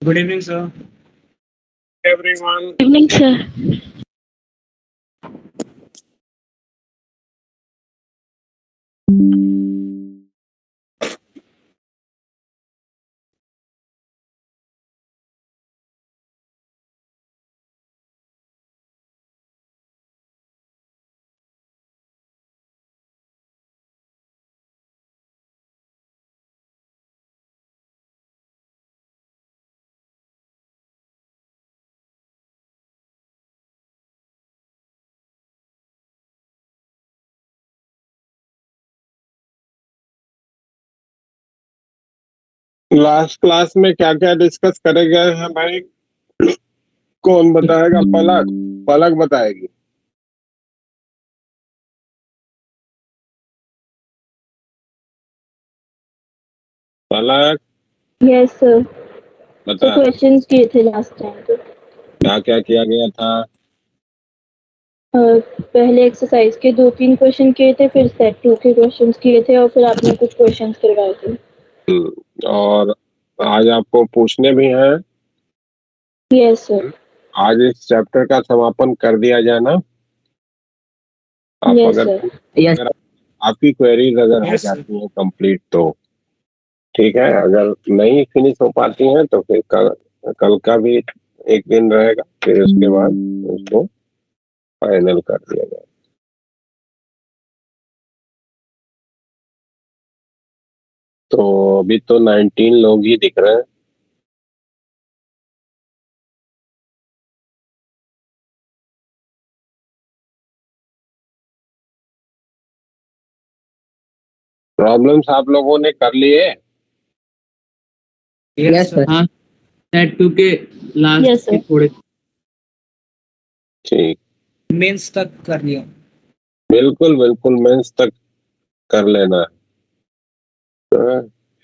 Good evening, sir. Everyone. Evening, sir. Last class में क्या क्या डिस्कस करे गए हैं भाई? कौन बताएगा? पलक पलक बताएगी। पलक यस सर। तो बता, क्वेश्चंस किए थे लास्ट टाइम तो। क्या क्या किया गया था? पहले एक्सरसाइज के 2-3 क्वेश्चन किए थे, फिर सेट 2 के क्वेश्चंस किए थे और फिर आपने कुछ क्वेश्चंस करवाए थे। और आज आपको पूछने भी हैं। Yes sir. आज इस चैप्टर का समापन कर दिया जाए ना? आप यस अगर सर। अगर आपकी क्वेरीज अगर हो Yes, sir. जाती हैं कंप्लीट तो ठीक है, अगर नहीं फिनिश हो पाती हैं तो फिर कल का भी एक दिन रहेगा, फिर उसके बाद उसको फाइनल कर दिया जाए। तो अभी तो 19 लोग ही दिख रहे हैं। प्रॉब्लम्स आप लोगों ने कर लिए? Yes, sir. हाँ, सेट 2 के लास्ट Yes, के sir. थोड़े ठीक, मेंस तक कर लिया। बिल्कुल बिल्कुल मेंस तक कर लेना है।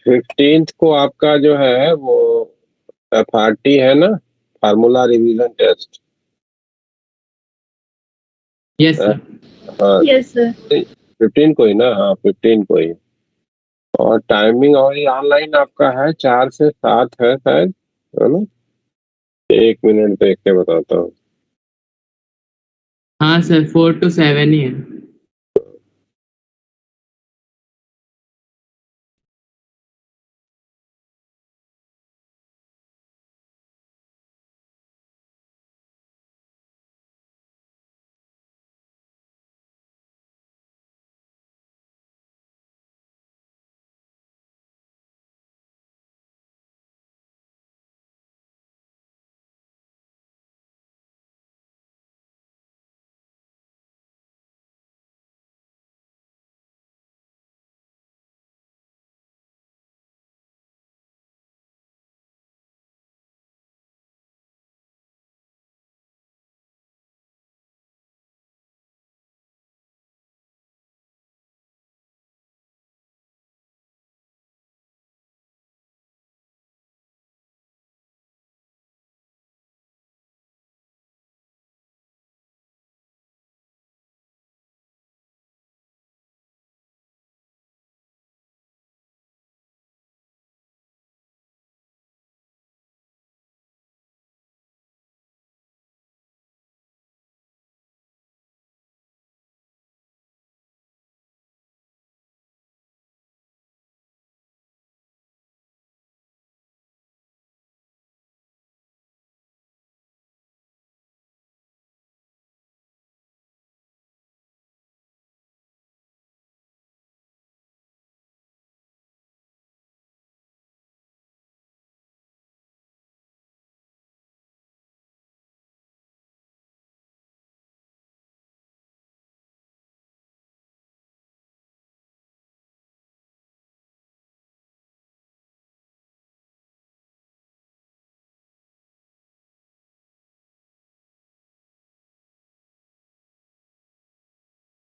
15th को आपका जो है वो FRT है ना, formula revision test. Yes sir. हाँ, Yes, sir. 15 को ही ना? हाँ, 15 को ही। और टाइमिंग और ऑनलाइन आपका है 4 से 7 है शायद, है ना? 1 मिनट देख के बताता हूँ। हाँ सर, 4 to 7 ही है।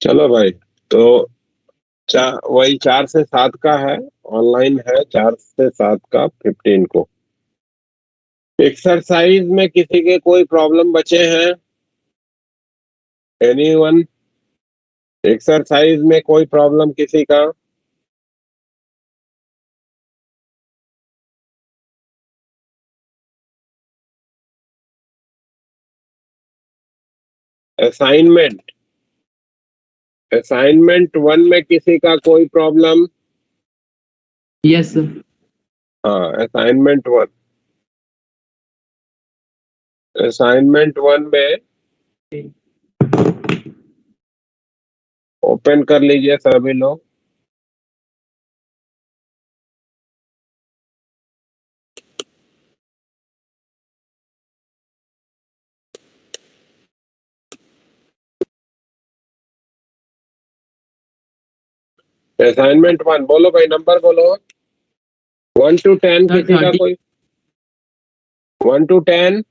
चलो भाई, तो वही 4 से 7 का है, ऑनलाइन है 4 से 7 का 15 को। एक्सरसाइज में किसी के कोई प्रॉब्लम बचे हैं? एनीवन? एक्सरसाइज में कोई प्रॉब्लम किसी का? असाइनमेंट, असाइनमेंट 1 में किसी का कोई प्रॉब्लम? Yes, sir. हाँ, असाइनमेंट 1, असाइनमेंट 1 में ओपन कर लीजिए सभी लोग। असाइनमेंट 1 बोलो भाई, नंबर बोलो 1 to 10 Sir, किसी का 30. कोई? 1 to 10,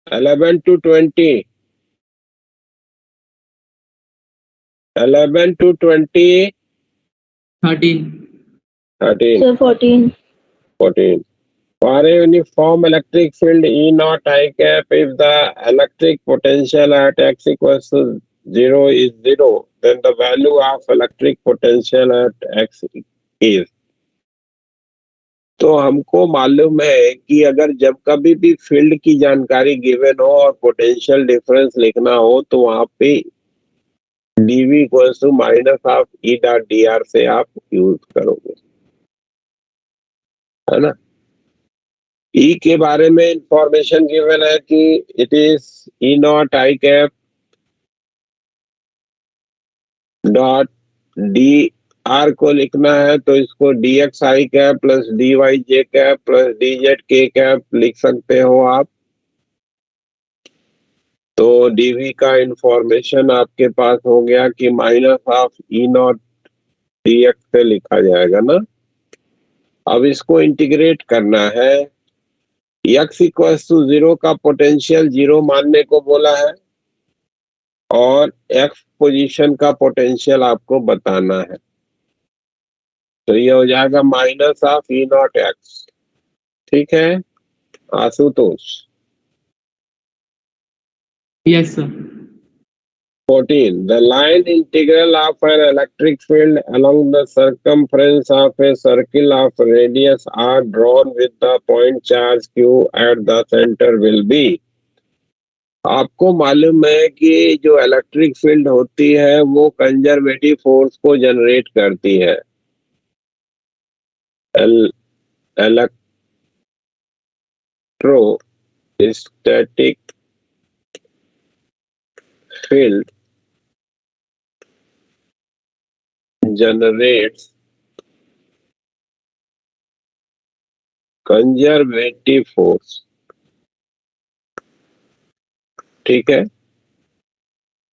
11 to 20, 11 to 20, 13. 13, Sir, 14. 14. For a uniform electric field E naught I cap, if the electric potential at x equals to 0 is 0, then the value of electric potential at x is. तो हमको मालूम है कि अगर जब कभी भी field की जानकारी गिवन हो और पोटेंशियल डिफरेंस लिखना हो तो वहां पे dv equals to minus of E dot d r से आप यूज करोगे, है ना। ई के बारे में इंफॉर्मेशन गिवन है कि it is E not I cap dot d are को लिखना है तो इसको डी एक्स आई कैप प्लस डी वाई जे कैप प्लस डी जेड के कैप लिख सकते हो आप। तो डीवी का इंफॉर्मेशन आपके पास हो गया कि minus of E not D x से लिखा जाएगा ना। अब इसको इंटीग्रेट करना है। एक्स इक्वल्स टू 0 का पोटेंशियल 0 मानने को बोला है और एक्स पोजीशन का पोटेंशियल आपको बताना है। तो ये हो जाएगा minus of E not x. ठीक है Ashutosh? Yes, sir. 14. The line integral of an electric field along the circumference of a circle of radius r drawn with the point charge q at the center will be. आपको मालूम है कि जो electric field होती है वो conservative force को generate करती है। Electrostatic field generates conservative force. ठीक है,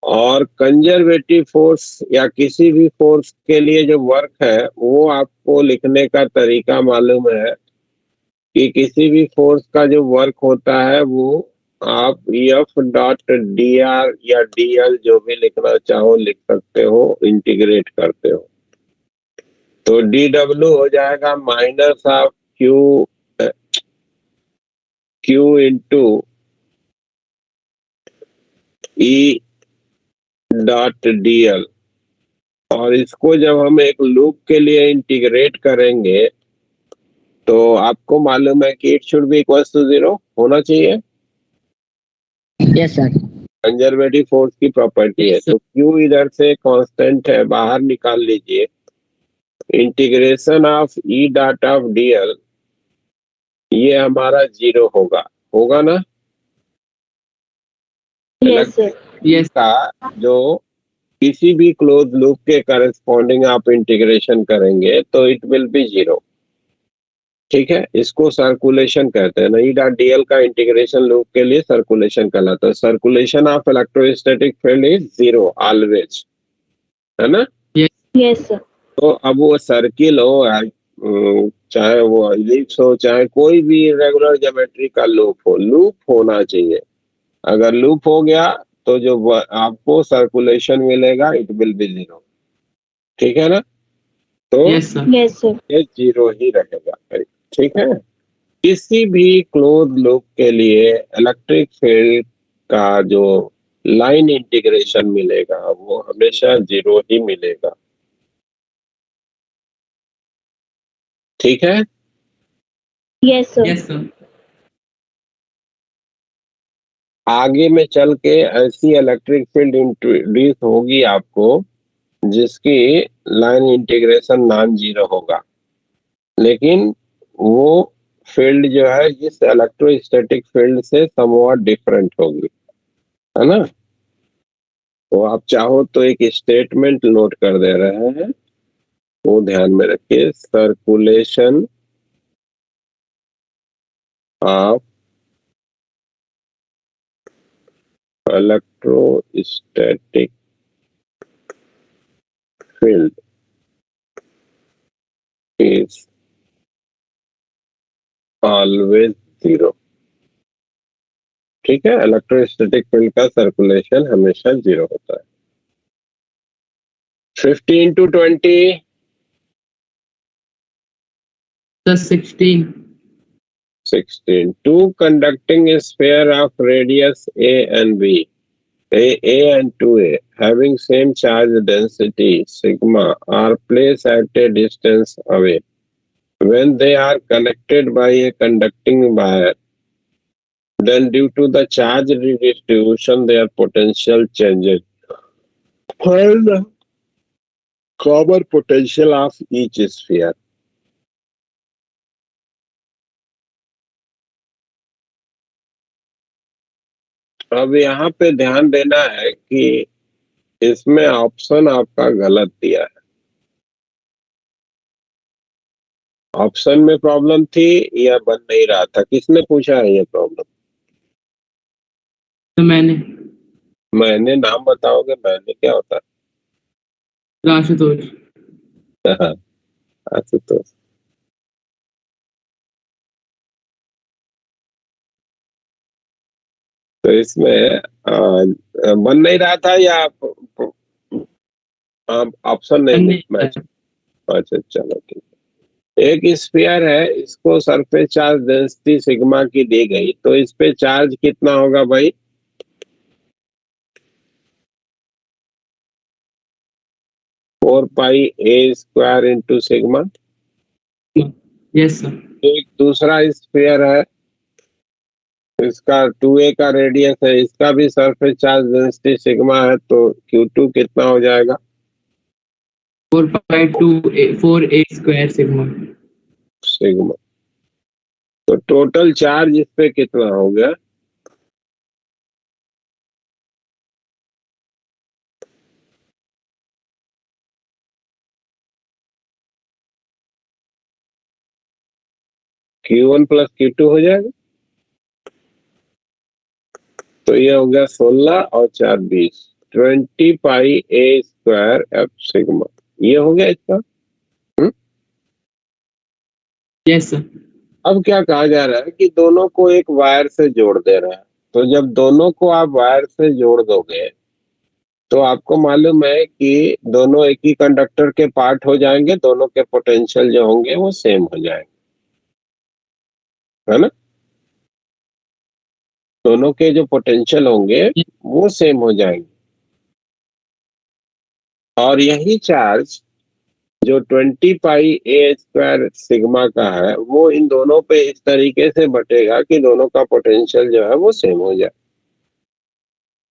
और कंजर्वेटिव फोर्स या किसी भी फोर्स के लिए जो वर्क है वो आपको लिखने का तरीका मालूम है कि किसी भी फोर्स का जो वर्क होता है वो आप एफ डॉट डी आर या डी एल जो भी लिखना चाहो लिख सकते हो, इंटीग्रेट करते हो। तो डी डब्ल्यू हो जाएगा minus of Q into E dot D L. और इसको जब हम एक लूप के लिए इंटीग्रेट करेंगे तो आपको मालूम है कि it should be equals to 0 होना चाहिए। Yes, sir. कंजर्वेटिव फोर्स की प्रॉपर्टी है। तो क्यू इधर से कांस्टेंट है, बाहर निकाल लीजिए। Integration of E dot of D L ये हमारा 0 होगा, होगा ना। Yes, sir. Yes. का जो किसी भी क्लोज लूप के करस्पॉन्डिंग आप इंटीग्रेशन करेंगे तो इट विल बी 0। ठीक है, इसको सर्कुलेशन कहते हैं ना। ई डॉट डी एल का इंटीग्रेशन लूप के लिए सर्कुलेशन कहलाता है। Circulation of electrostatic field is 0 always, है ना। Yes, sir. तो अब वो सर्किल हो चाहे वो एलिप्स हो चाहे कोई भी इरेगुलर ज्योमेट्री का लूप हो, लूप होना चाहिए। अगर लूप हो गया तो जो आपको सर्कुलेशन मिलेगा इट विल बी 0। ठीक है ना। तो Yes, sir. Yes, sir. ये 0 ही रहेगा। ठीक है, किसी भी क्लोज लूप के लिए इलेक्ट्रिक फील्ड का जो लाइन इंटीग्रेशन मिलेगा वो हमेशा 0 ही मिलेगा। ठीक है। Yes, sir. Yes, sir. आगे में चल के ऐसी इलेक्ट्रिक फील्ड इंट्रोड्यूस होगी आपको जिसकी लाइन इंटीग्रेशन नॉन जीरो होगा, लेकिन वो फील्ड जो है इस इलेक्ट्रोस्टैटिक फील्ड से समवॉट डिफरेंट होगी, है ना। तो आप चाहो तो एक स्टेटमेंट नोट कर दे रहे हैं, वो ध्यान में रखिए। Circulation of electrostatic field is always zero. ठीक है, इलेक्ट्रोस्टैटिक फील्ड का सर्कुलेशन हमेशा जीरो होता है। 15 to 20 Sir, 16. 16. Two conducting sphere of radius A and B, A and 2A, having same charge density sigma, are placed at a distance away. When they are connected by a conducting wire, then due to the charge redistribution, their potential changes. Find the common potential of each sphere. अब यहाँ पे ध्यान देना है कि इसमें option आपका गलत दिया है। ऑप्शन में प्रॉब्लम थी या बन नहीं रहा था? किसने पूछा है ये प्रॉब्लम? तो मैंने नाम बताओगे? मैंने क्या होता आशुतोष। है? आशुतोष। तो इसमें बन नहीं रहा था या ऑप्शन नहीं मैच? अच्छा चलो ठीक है। एक स्फीयर है, इसको सरफेस चार्ज डेंसिटी सिग्मा की दी गई, तो इस पे चार्ज कितना होगा भाई? Four pi a square into sigma. Yes sir. एक दूसरा स्फीयर है, इसका 2a का रेडियस है, इसका भी सरफेस चार्ज डेंसिटी सिग्मा है, तो Q2 कितना हो जाएगा? 4 स्क्वायर सिग्मा। सिग्मा। तो टोटल चार्ज इस पे कितना हो गया? Q1 प्लस Q2 हो जाएगा। तो ये हो गया 16 और 4 20, 20 पाई ए स्क्वायर एफ सिग्मा। ये हो गया इसका। Yes sir. अब क्या कहा जा रहा है कि दोनों को एक वायर से जोड़ दे रहा है। तो जब दोनों को आप वायर से जोड़ दोगे तो आपको मालूम है कि दोनों एक ही कंडक्टर के पार्ट हो जाएंगे, दोनों के पोटेंशियल जो होंगे वो सेम हो जाएंगे, है ना। दोनों के जो पोटेंशियल होंगे वो सेम हो जाएंगे, और यही चार्ज जो 20 पाई ए स्क्वायर सिग्मा का है वो इन दोनों पे इस तरीके से बटेगा कि दोनों का पोटेंशियल जो है वो सेम हो जाए।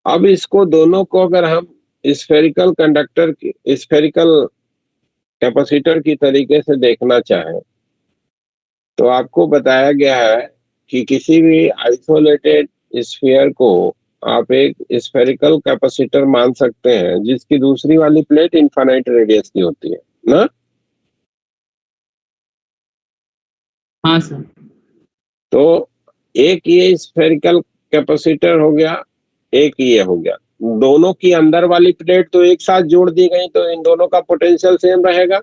अब इसको दोनों को अगर हम स्फेरिकल कंडक्टर की, स्फेरिकल कैपेसिटर की तरीके से देखना चाहें तो आपको बताया गया है कि किसी भी आइसोलेटेड स्फीयर को आप एक स्फेरिकल कैपेसिटर मान सकते हैं जिसकी दूसरी वाली प्लेट इनफाइनाइट रेडियस की होती है ना। हाँ सर। तो एक ये स्फेरिकल कैपेसिटर हो गया, एक ये हो गया। दोनों की अंदर वाली प्लेट तो एक साथ जोड़ दी गई, तो इन दोनों का पोटेंशियल सेम रहेगा,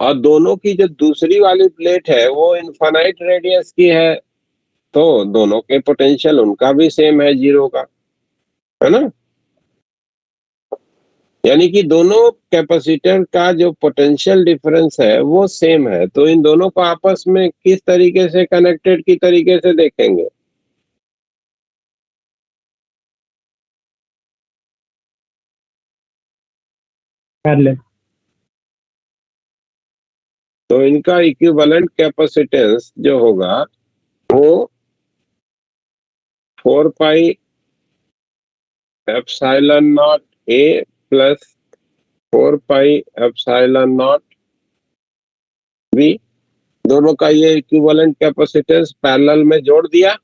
और दोनों की जो दूसरी वाली प्लेट है वो इनफाइनाइट रेडियस की है, तो दोनों के पोटेंशियल उनका भी सेम है, जीरो का, है ना। यानी कि दोनों कैपेसिटर का जो पोटेंशियल डिफरेंस है वो सेम है, तो इन दोनों को आपस में किस तरीके से कनेक्टेड की तरीके से देखेंगे? कर ले। तो इनका इक्विवेलेंट कैपेसिटेंस जो होगा वो 4 pi epsilon not a plus 4 pi epsilon not be, दोनों का ये इक्विवेलेंट कैपेसिटेंस पैरेलल में जोड़ दिया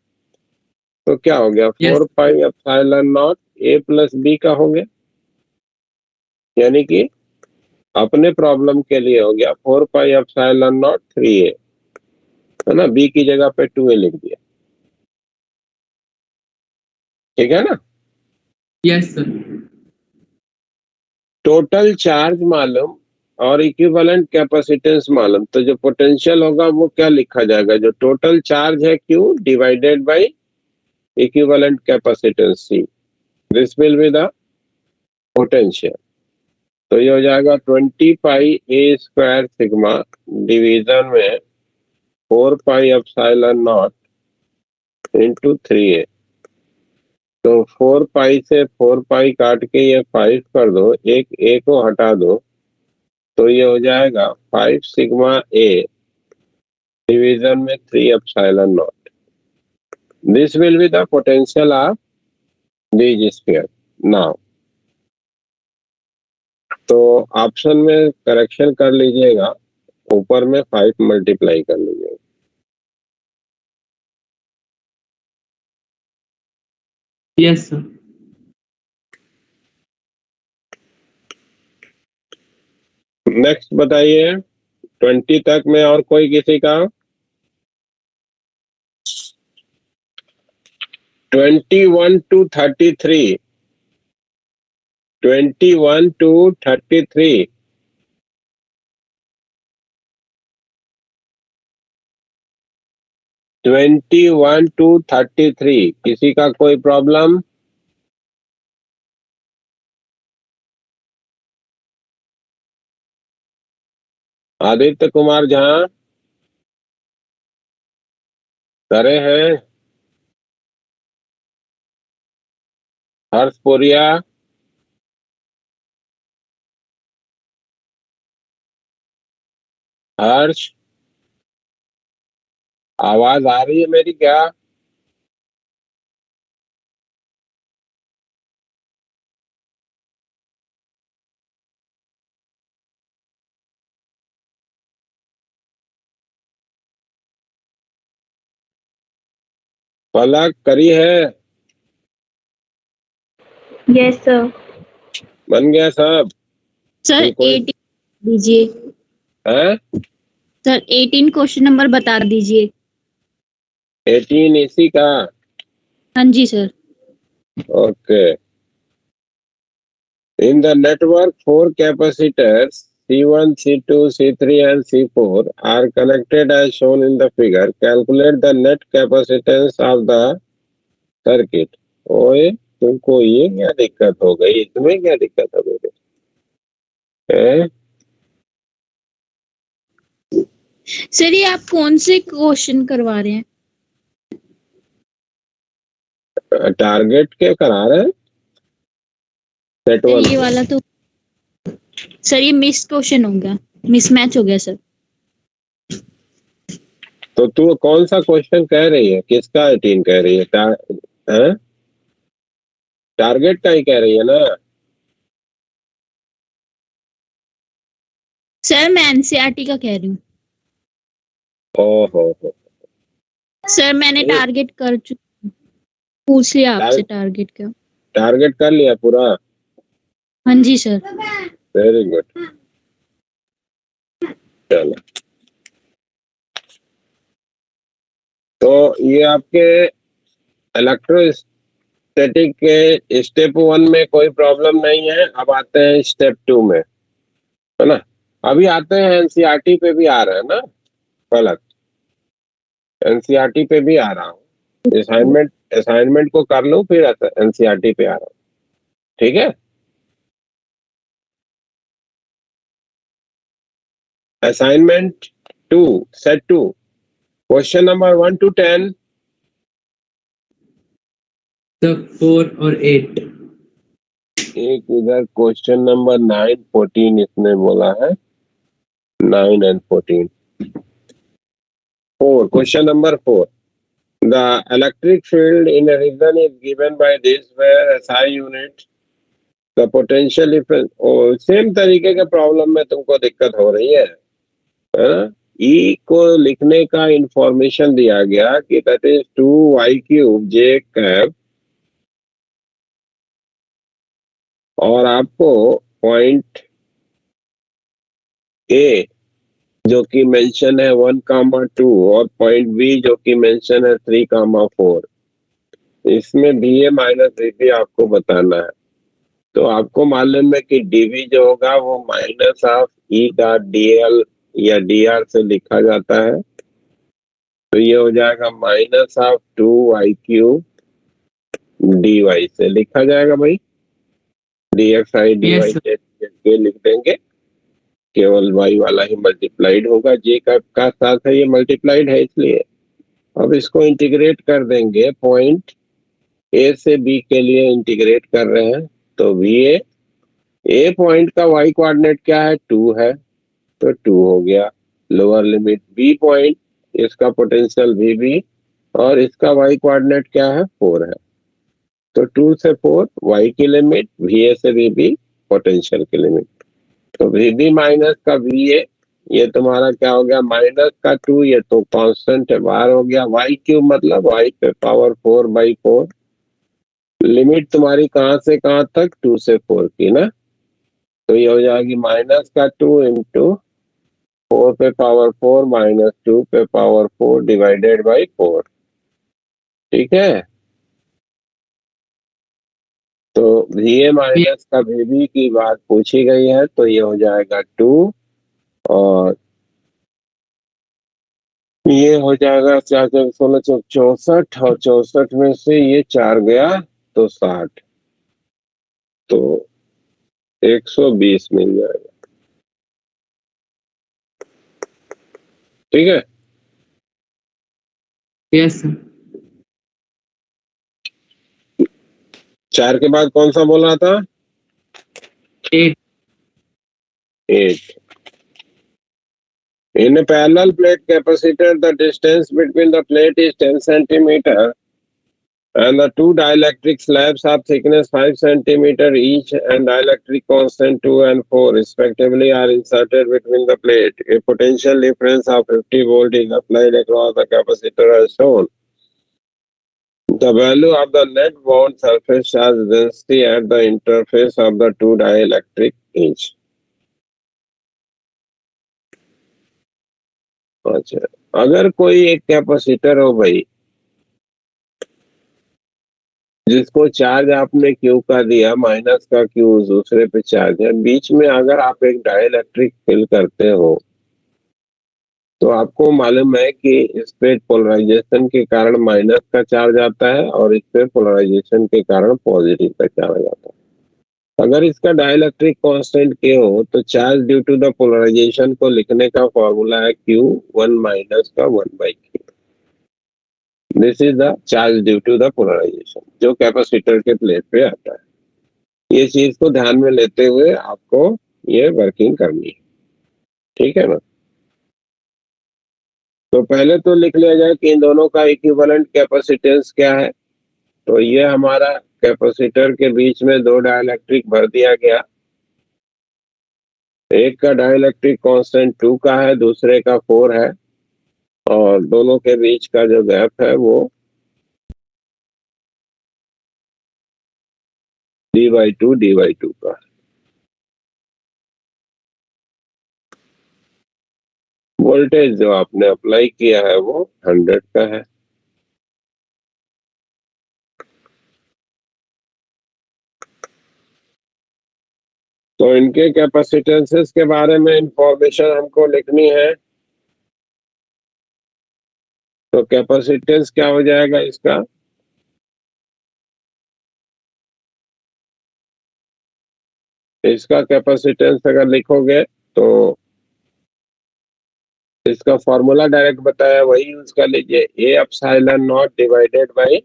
तो क्या हो गया? Yes. 4 pi epsilon not a plus b का हो गया, यानी कि अपने प्रॉब्लम के लिए हो गया 4 पाई एप्सिलॉन नॉट 3a, है ना? बी की जगह पे 2a लिख दिया, ठीक है ना? Yes sir. टोटल चार्ज मालूम और इक्विवेलेंट कैपेसिटेंस मालूम, तो जो पोटेंशियल होगा वो क्या लिखा जाएगा? जो टोटल चार्ज है Q divided by equivalent capacitance C, this will be the potential. तो ये हो जाएगा 20 पाई ए स्क्वायर सिग्मा डिवीजन में 4 pi epsilon not into 3a। तो 4 पाई से 4 पाई काट के ये 5 कर दो, एक a को हटा दो, तो ये हो जाएगा 5 सिग्मा a डिवीजन में 3 epsilon not. This will be the potential of this sphere. Now तो ऑप्शन में करेक्शन कर लीजिएगा, ऊपर में 5 मल्टीप्लाई कर लीजिएगा। Yes sir. नेक्स्ट बताइए, 20 तक में और कोई किसी का? 21 to 33, 21 to 33, किसी का कोई प्रॉब्लम? आदित्य कुमार झा करे हैं? हर्षपुरिया, हर्ष, आवाज आ रही है मेरी क्या? पलक करी है? Yes sir. बन गया सब? सर ये कोई 18 दीजिए। है? सर 18 क्वेश्चन नंबर बता दीजिए। 18 इसी का? हाँ जी sir. Okay. In the network, 4 capacitors C1, C2, C3 and C4 are connected as shown in the figure. Calculate the net capacitance of the circuit. ओए, तुमको ये क्या दिक्कत हो गई? इसमें क्या दिक्कत हो गई? सर ये आप कौन से क्वेश्चन करवा रहे हैं? टारगेट के करा रहे हैं? सेट सर वन ये वाला तो सर ये मिस क्वेश्चन हो गया, मिसमैच हो गया सर। तो तू कौन सा क्वेश्चन कह रही है? किसका 18 कह रही है? टारगेट का ही कह रही है ना? सर मैं एनसीईआरटी का कह रही हूँ। ओहो, सर मैंने टारगेट कर चुकी, पूछ लिया आपसे टारगेट का। टारगेट कर लिया पूरा? हाँ जी सर। Very good. चलो, तो ये आपके इलेक्ट्रोस्टैटिक के स्टेप 1 में कोई प्रॉब्लम नहीं है। अब आते हैं स्टेप 2 में, है ना? अभी आते हैं एनसीईआरटी पे भी आ रहा है ना पलक? एनसीईआरटी पे भी आ रहा हूँ। असाइनमेंट को कर लूं फिर एनसीईआरटी पे आ रहा हूँ, ठीक है? Assignment 2, set 2, question number 1 to 10। Sir 4 और 8। एक इधर क्वेश्चन नंबर 9, 14 इसने बोला है, 9 and 14। 4, question number 4, The electric field in a region is given by this where SI unit the potential difference। और सेम तरीके के प्रॉब्लम में तुमको दिक्कत हो रही है ना। E को लिखने का इंफॉर्मेशन दिया गया कि that is 2y³ j cap, और आपको पॉइंट A जो कि मेंशन है 1,2 और पॉइंट B जो कि मेंशन है 3,4, इसमें BA माइनस BB आपको बताना है। तो आपको मालूम है कि DB जो होगा वो माइनस ऑफ E का DL या DR से लिखा जाता है। तो ये हो जाएगा माइनस ऑफ 2y³ dy से लिखा जाएगा भाई। dxi dy Yes, sir. के लिख देंगे, केवल y वाला ही मल्टीप्लाइड होगा, j का साथ है ये मल्टीप्लाइड है इसलिए। अब इसको इंटीग्रेट कर देंगे, पॉइंट A से B के लिए इंटीग्रेट कर रहे हैं। तो VA A पॉइंट का y कोऑर्डिनेट क्या है 2 है, तो 2 हो गया लोअर लिमिट। B पॉइंट इसका पोटेंशियल VB और इसका y कोऑर्डिनेट क्या है 4 है, तो 2 से 4 y की लिमिट, VA से VB पोटेंशियल की लिमिट। तो VB माइनस का VA ये तुम्हारा क्या हो गया माइनस का 2, ये तो कांस्टेंट है बाहर हो गया। y³ मतलब y पे पावर 4/4। लिमिट तुम्हारी कहां से कहां तक 2 से 4 की ना, तो ये हो जाएगी माइनस का 2 इंटू 4 पे पावर 4 माइनस 2 पे पावर 4 डिवाइडेड बाई 4। ठीक है, तो VA माइनस का VB की बात पूछी गई है, तो ये हो जाएगा 2 और ये हो जाएगा 4 4 16 64 और 64 में से ये 4 गया तो 60, तो 120 मिल जाएगा। ठीक है, Yes, sir. 4 के बाद कौन सा बोल रहा था 8. 8। In a parallel plate capacitor, the distance between the plate is 10 centimeter and the two dielectric slabs of thickness 5 centimeter each and dielectric constant 2 and 4 respectively are inserted between the plate. A potential difference of 50 volt is applied across the capacitor as shown. The value of the net bound surface charge density at the interface of the two dielectric is। अच्छा, अगर कोई एक capacitor हो भाई जिसको charge आपने Q का दिया, माइनस का क्यू दूसरे पे चार्ज है, बीच में अगर आप एक डाइलेक्ट्रिक फिल करते हो तो आपको मालूम है कि इस पे पोलराइजेशन के कारण माइनस का चार्ज आता है और इस पे पोलराइजेशन के कारण पॉजिटिव का चार्ज आता है। अगर इसका डाइलेक्ट्रिक कांस्टेंट के हो तो charge due to the polarisation को लिखने का फॉर्मूला है Q1 माइनस का 1/Q। This is the charge due to the polarisation जो कैपेसिटर के प्लेट पे आता है। ये चीज को ध्यान में लेते हुए आपको ये वर्किंग करनी है। ठीक है ना, तो पहले तो लिख लिया जाए कि इन दोनों का इक्विवेलेंट कैपेसिटेंस क्या है। तो ये हमारा कैपेसिटर के बीच में दो डाइलेक्ट्रिक भर दिया गया, एक का डाइलेक्ट्रिक कांस्टेंट 2 का है, दूसरे का 4 है, और दोनों के बीच का जो गैप है वो d/2 का। वोल्टेज जो आपने अप्लाई किया है वो 100 का है। तो इनके कैपेसिटेंसेस के बारे में इंफॉर्मेशन हमको लिखनी है। तो कैपेसिटेंस क्या हो जाएगा इसका, इसका कैपेसिटेंस अगर लिखोगे तो इसका फॉर्मूला डायरेक्ट बताया वही यूज कर लीजिए, A epsilon not divided by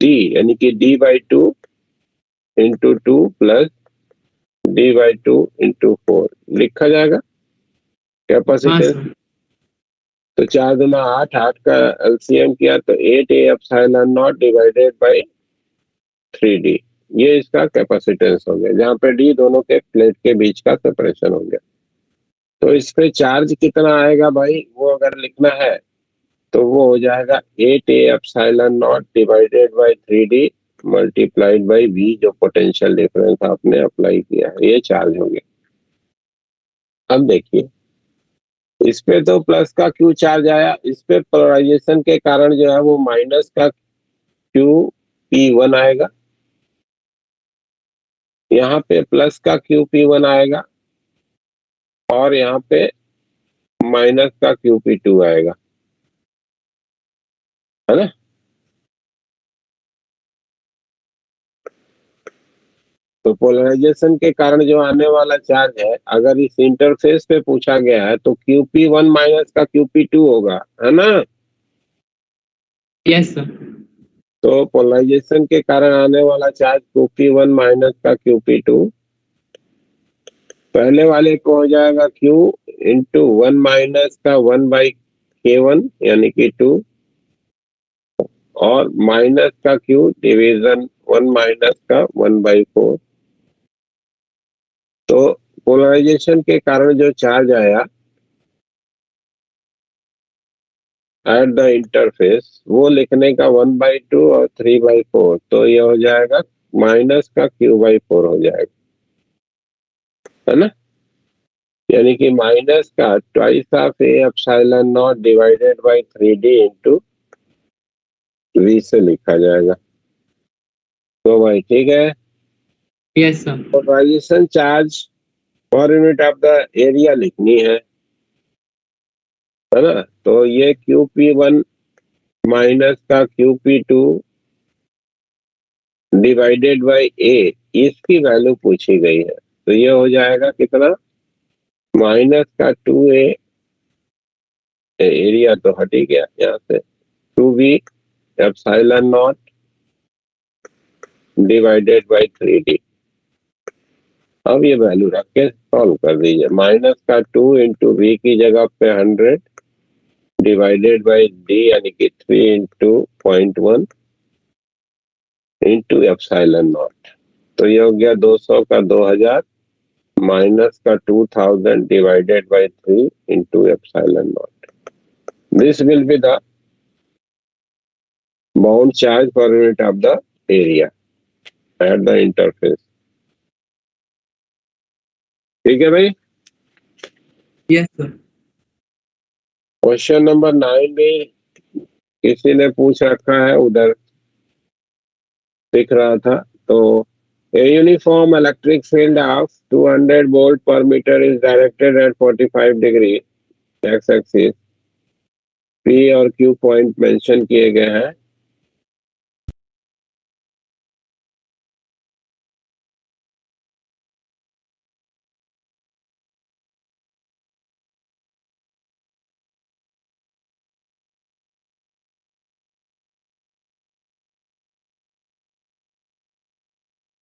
D, यानी कि d/2 into 2 plus d/2 into 4 लिखा जाएगा हाँ कैपेसिटेंस। सर. तो 4 दूना 8, 8 का एलसीएम किया तो 8 ए epsilon not divided by 3d, ये इसका कैपेसिटेंस हो गया, जहाँ पे डी दोनों के प्लेट के बीच का सेपरेशन हो गया। तो इस पे चार्ज कितना आएगा भाई, वो अगर लिखना है तो वो हो जाएगा 8 ए epsilon not divided by 3d multiplied by v, जो पोटेंशियल डिफरेंस आपने अप्लाई किया है, ये चार्ज हो गया। अब देखिए इस पे तो प्लस का क्यू चार्ज आया, इस पे पोलराइजेशन के कारण जो है वो माइनस का क्यू P1 आएगा, यहाँ पे प्लस का क्यू P1 आएगा और यहाँ पे माइनस का क्यू P2 आएगा, है ना। तो पोलराइजेशन के कारण जो आने वाला चार्ज है, अगर इस इंटरफेस पे पूछा गया है तो QP1 माइनस का QP2 होगा, है ना। Yes sir. तो पोलराइजेशन के कारण आने वाला चार्ज QP1 माइनस का QP2, पहले वाले को हो जाएगा Q इंटू 1 माइनस का 1 बाई K1 यानी कि 2, और माइनस का Q डिवीजन 1 माइनस का 1 बाई 4। तो पोलराइजेशन के कारण जो चार्ज आया एट द इंटरफेस, वो लिखने का 1/2 और 3/4, तो ये हो जाएगा माइनस का Q/4 हो जाएगा, है ना। यानी कि माइनस का twice of a epsilon not divided by 3d into v से लिखा जाएगा। तो भाई ठीक है, yes sir. Polarisation charge per unit of the area लिखनी है ना। तो ये QP1 माइनस का QP2 डिवाइडेड बाई ए, इसकी वैल्यू पूछी गई है, तो ये हो जाएगा कितना, माइनस का 2a, एरिया तो हट ही गया यहाँ से, 2v epsilon not divided by 3d। अब ये वैल्यू रख के सॉल्व कर दीजिए, माइनस का 2 इंटू वी की जगह पे 100 डिवाइडेड बाई d यानी कि 3 इंटू 0.1 इंटू एप्सिलॉन नॉट, तो ये हो गया 200 का 2000 माइनस का 2000 divided by 3 into epsilon not. This will be the bound charge per unit of the area at the interface. ठीक है भाई। Yes sir. क्वेश्चन नंबर 9 भी किसी ने पूछ रखा है, उधर दिख रहा था। तो a uniform electric field of 200 volt per meter is directed at 45 degree x axis, p और q पॉइंट मेंशन किए गए हैं।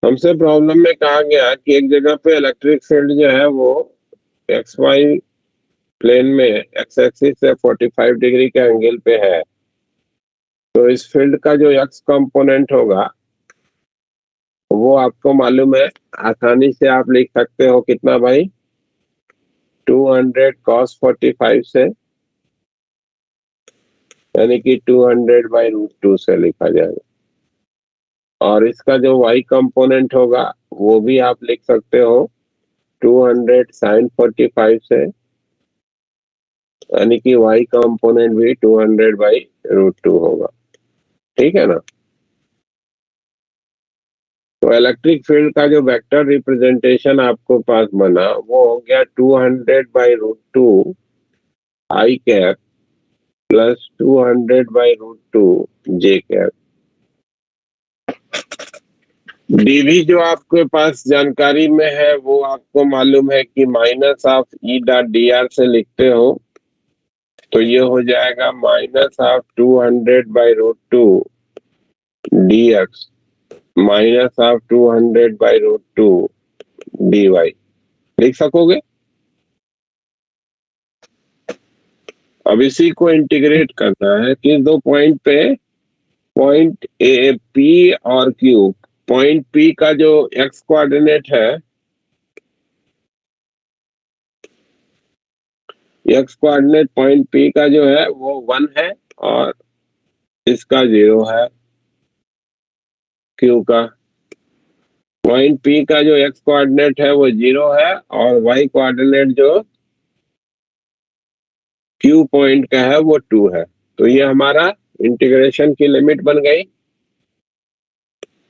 हमसे प्रॉब्लम में कहा गया कि एक जगह पे इलेक्ट्रिक फील्ड जो है वो एक्स वाई प्लेन में एक्स एक्सिस से 45 डिग्री के एंगल पे है। तो इस फील्ड का जो एक्स कंपोनेंट होगा वो आपको मालूम है, आसानी से आप लिख सकते हो कितना भाई, 200 cos 45 से, यानी कि 200/√2 से लिखा जाएगा। और इसका जो y कंपोनेंट होगा वो भी आप लिख सकते हो 200 sin 45 से, यानी कि y कंपोनेंट भी 200/√2 होगा। ठीक है ना। तो इलेक्ट्रिक फील्ड का जो वेक्टर रिप्रेजेंटेशन आपको पास बना वो हो गया 200/√2 i cap plus 200/√2 j cap. Dv जो आपके पास जानकारी में है वो आपको मालूम है कि माइनस ऑफ E.dr से लिखते हो, तो ये हो जाएगा minus of 200/√2 dx minus of 200/√2 dy। लिख सकोगे। अब इसी को इंटीग्रेट करना है किस दो पॉइंट पे, पॉइंट ए पी और क्यू। पॉइंट पी का जो एक्स कोऑर्डिनेट है, एक्स कोऑर्डिनेट पॉइंट पी का जो है वो 1 है और इसका 0 है क्यू का। पॉइंट पी का जो एक्स कोऑर्डिनेट है वो 0 है और वाई कोऑर्डिनेट जो क्यू पॉइंट का है वो 2 है। तो ये हमारा इंटीग्रेशन की लिमिट बन गई।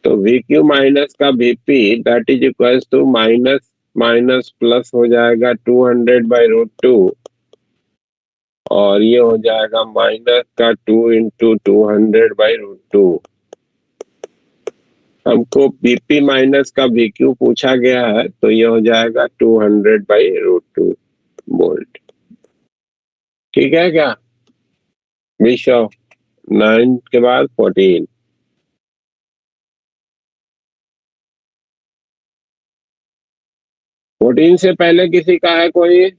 तो वी क्यू माइनस का VP that is equal to minus minus plus हो जाएगा 200/√2 और ये हो जाएगा माइनस का 2 × 200/√2। हमको बीपी माइनस का वीक्यू पूछा गया है तो ये हो जाएगा 200/√2 वोल्ट। ठीक है क्या? विशो 9 के बाद 14। से पहले किसी का है कोई?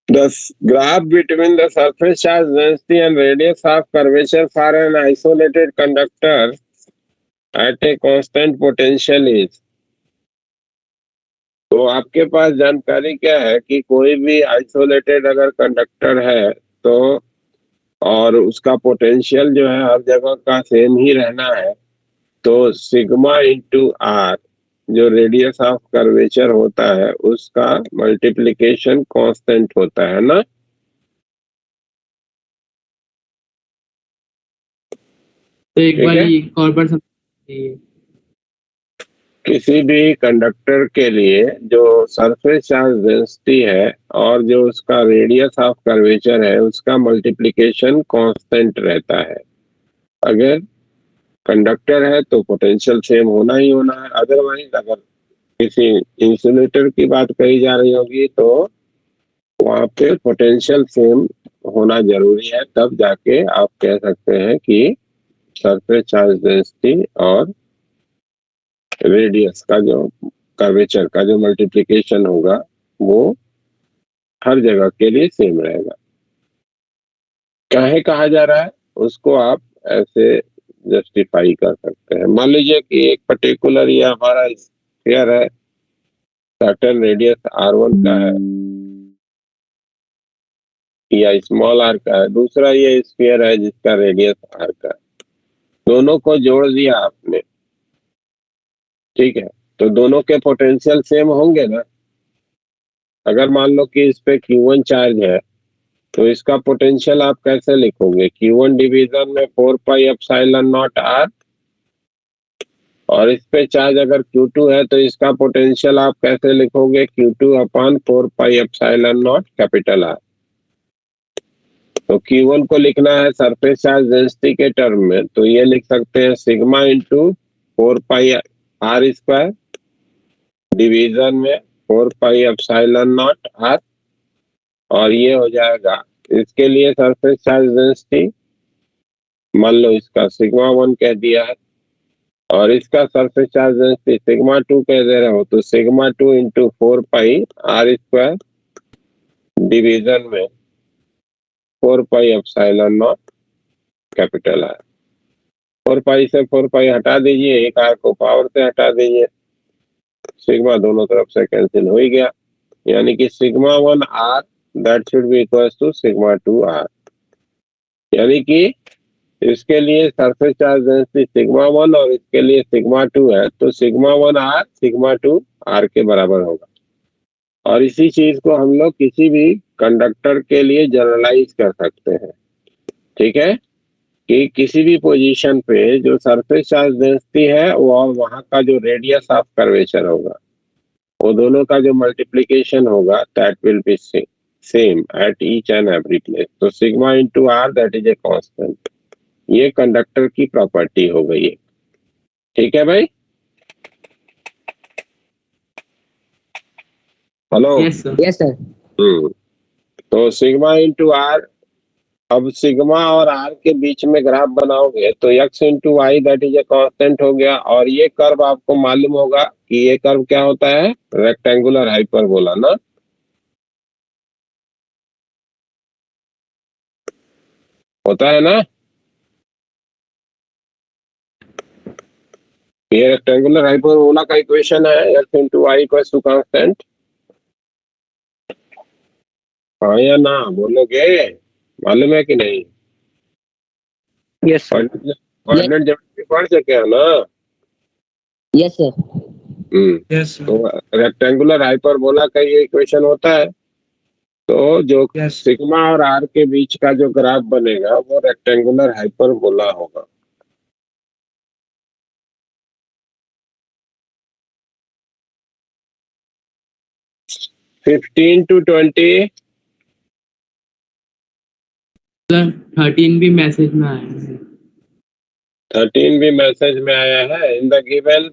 The graph between the surface charge density and radius of curvature for an isolated conductor at a constant potential is। तो आपके पास जानकारी क्या है कि कोई भी आइसोलेटेड अगर कंडक्टर है तो और उसका पोटेंशियल जो है हर जगह का सेम ही रहना है, तो सिग्मा इंटू आर जो रेडियस ऑफ कर्वेचर होता है उसका मल्टीप्लिकेशन कांस्टेंट होता है ना। तो एक ठीक बार है? और बार समझिए। किसी भी कंडक्टर के लिए जो सरफेस चार्ज डेंसिटी है और जो उसका रेडियस ऑफ कर्वेचर है उसका मल्टीप्लिकेशन कांस्टेंट रहता है। अगर कंडक्टर है तो पोटेंशियल सेम होना ही होना है, अदरवाइज अगर किसी इंसुलेटर की बात कही जा रही होगी तो वहां पे पोटेंशियल सेम होना जरूरी है, तब जाके आप कह सकते हैं कि सरफेस चार्ज डेंसिटी और रेडियस का जो कर्वेचर का जो मल्टीप्लिकेशन होगा वो हर जगह के लिए सेम रहेगा। काहे कहा जा रहा है उसको आप ऐसे जस्टिफाई कर सकते हैं। मान लीजिए कि एक पर्टिकुलर ये हमारा स्फीयर है, सर्टेन रेडियस r1 का है या स्मॉल r का है, दूसरा ये स्फीयर है जिसका रेडियस r का है। दोनों को जोड़ दिया आपने, ठीक है, तो दोनों के पोटेंशियल सेम होंगे ना। अगर मान लो कि इस पे Q1 चार्ज है तो इसका पोटेंशियल आप कैसे लिखोगे? Q1 डिवीजन में 4πε0r, और इस पे चार्ज अगर Q2 है तो इसका पोटेंशियल आप कैसे लिखोगे? Q2/4πε0 capital R। तो Q1 को लिखना है सरफेस चार्ज डेंसिटी के टर्म में, तो ये लिख सकते हैं सिग्मा इंटू 4πr² डिवीजन में 4πε0r, और ये हो जाएगा इसके लिए सरफेस चार्ज डेंसिटी मान लो इसका सिग्मा 1 कह दिया है और इसका सरफेस चार्ज डेंसिटी सिग्मा 2 कह दे रहे हो, तो सिग्मा 2 × 4πr² डिवीजन में 4πε0 कैपिटल R। 4π से 4π हटा दीजिए, एक R को पावर से हटा दीजिए, सिग्मा दोनों तरफ से कैंसिल हो ही गया, यानी कि sigma 1 R that should be equal to sigma 2 R। यानी कि इसके लिए सरफेस चार्ज डेंसिटी सिग्मा 1 और इसके लिए सिग्मा 2 है, तो सिग्मा 1 R सिग्मा 2 R के बराबर होगा। और इसी चीज को हम लोग किसी भी कंडक्टर के लिए जनरलाइज कर सकते हैं। ठीक है, कि किसी भी पोजीशन पे जो सरफेस चार्ज डेंसिटी है और वहां का जो रेडियस ऑफ कर्वेचर होगा वो दोनों का जो मल्टीप्लिकेशन होगा that will be same at each and every place. तो sigma into r that is a constant. ये कंडक्टर की प्रॉपर्टी हो गई है। ठीक है भाई? Hello? Yes sir. Yes sir. तो सिग्मा इंटू आर, अब सिग्मा और आर के बीच में ग्राफ बनाओगे तो x into y that is a constant हो गया, और ये कर्व आपको मालूम होगा कि ये कर्व क्या होता है? रेक्टेंगुलर हाइपरबोला ना। होता है ना? ये रेक्टेंगुलर हाइपरबोला का इक्वेशन है, x into y equals to constant. हाँ या ना बोलोगे? मालूम है कि नहीं? यस कोऑर्डिनेट ज्योमेट्री पढ़ चुके हो ना? Yes sir. यस तो रेक्टेंगुलर हाइपरबोला का ये इक्वेशन होता है। तो जो यस सिग्मा और आर के बीच का जो ग्राफ बनेगा वो रेक्टेंगुलर हाइपरबोला होगा। फिफ्टीन टू 20 13 भी मैसेज में आया है। 13 भी मैसेज में आया है इन द गिवन।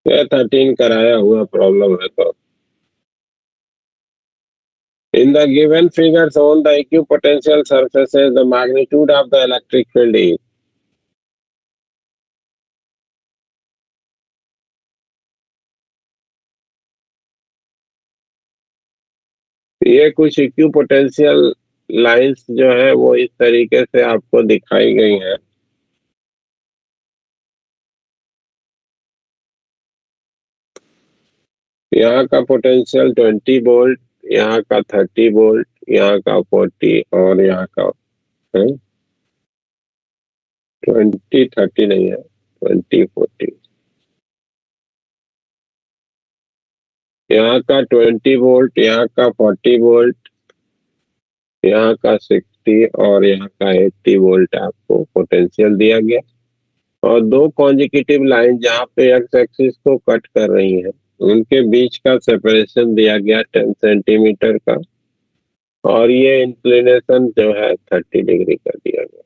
13 कराया हुआ प्रॉब्लम है तो in the given figure shown the equipotential surfaces the magnitude of the electric field is। ये कुछ इक्विपोटेंशियल लाइंस जो है वो इस तरीके से आपको दिखाई गई है। यहाँ का पोटेंशियल 20 वोल्ट, यहाँ का 30 वोल्ट, यहाँ का 40 और यहाँ का 20 30 नहीं है 20 40। यहाँ का 20 वोल्ट, यहाँ का 40 वोल्ट, यहाँ का 60 और यहाँ का 80 वोल्ट आपको पोटेंशियल दिया गया। और दो कॉन्जिक्यूटिव लाइन जहाँ पे एक्स एक्सिस को कट कर रही है उनके बीच का सेपरेशन दिया गया 10 सेंटीमीटर का, और ये इंक्लिनेशन जो है 30 डिग्री का दिया गया।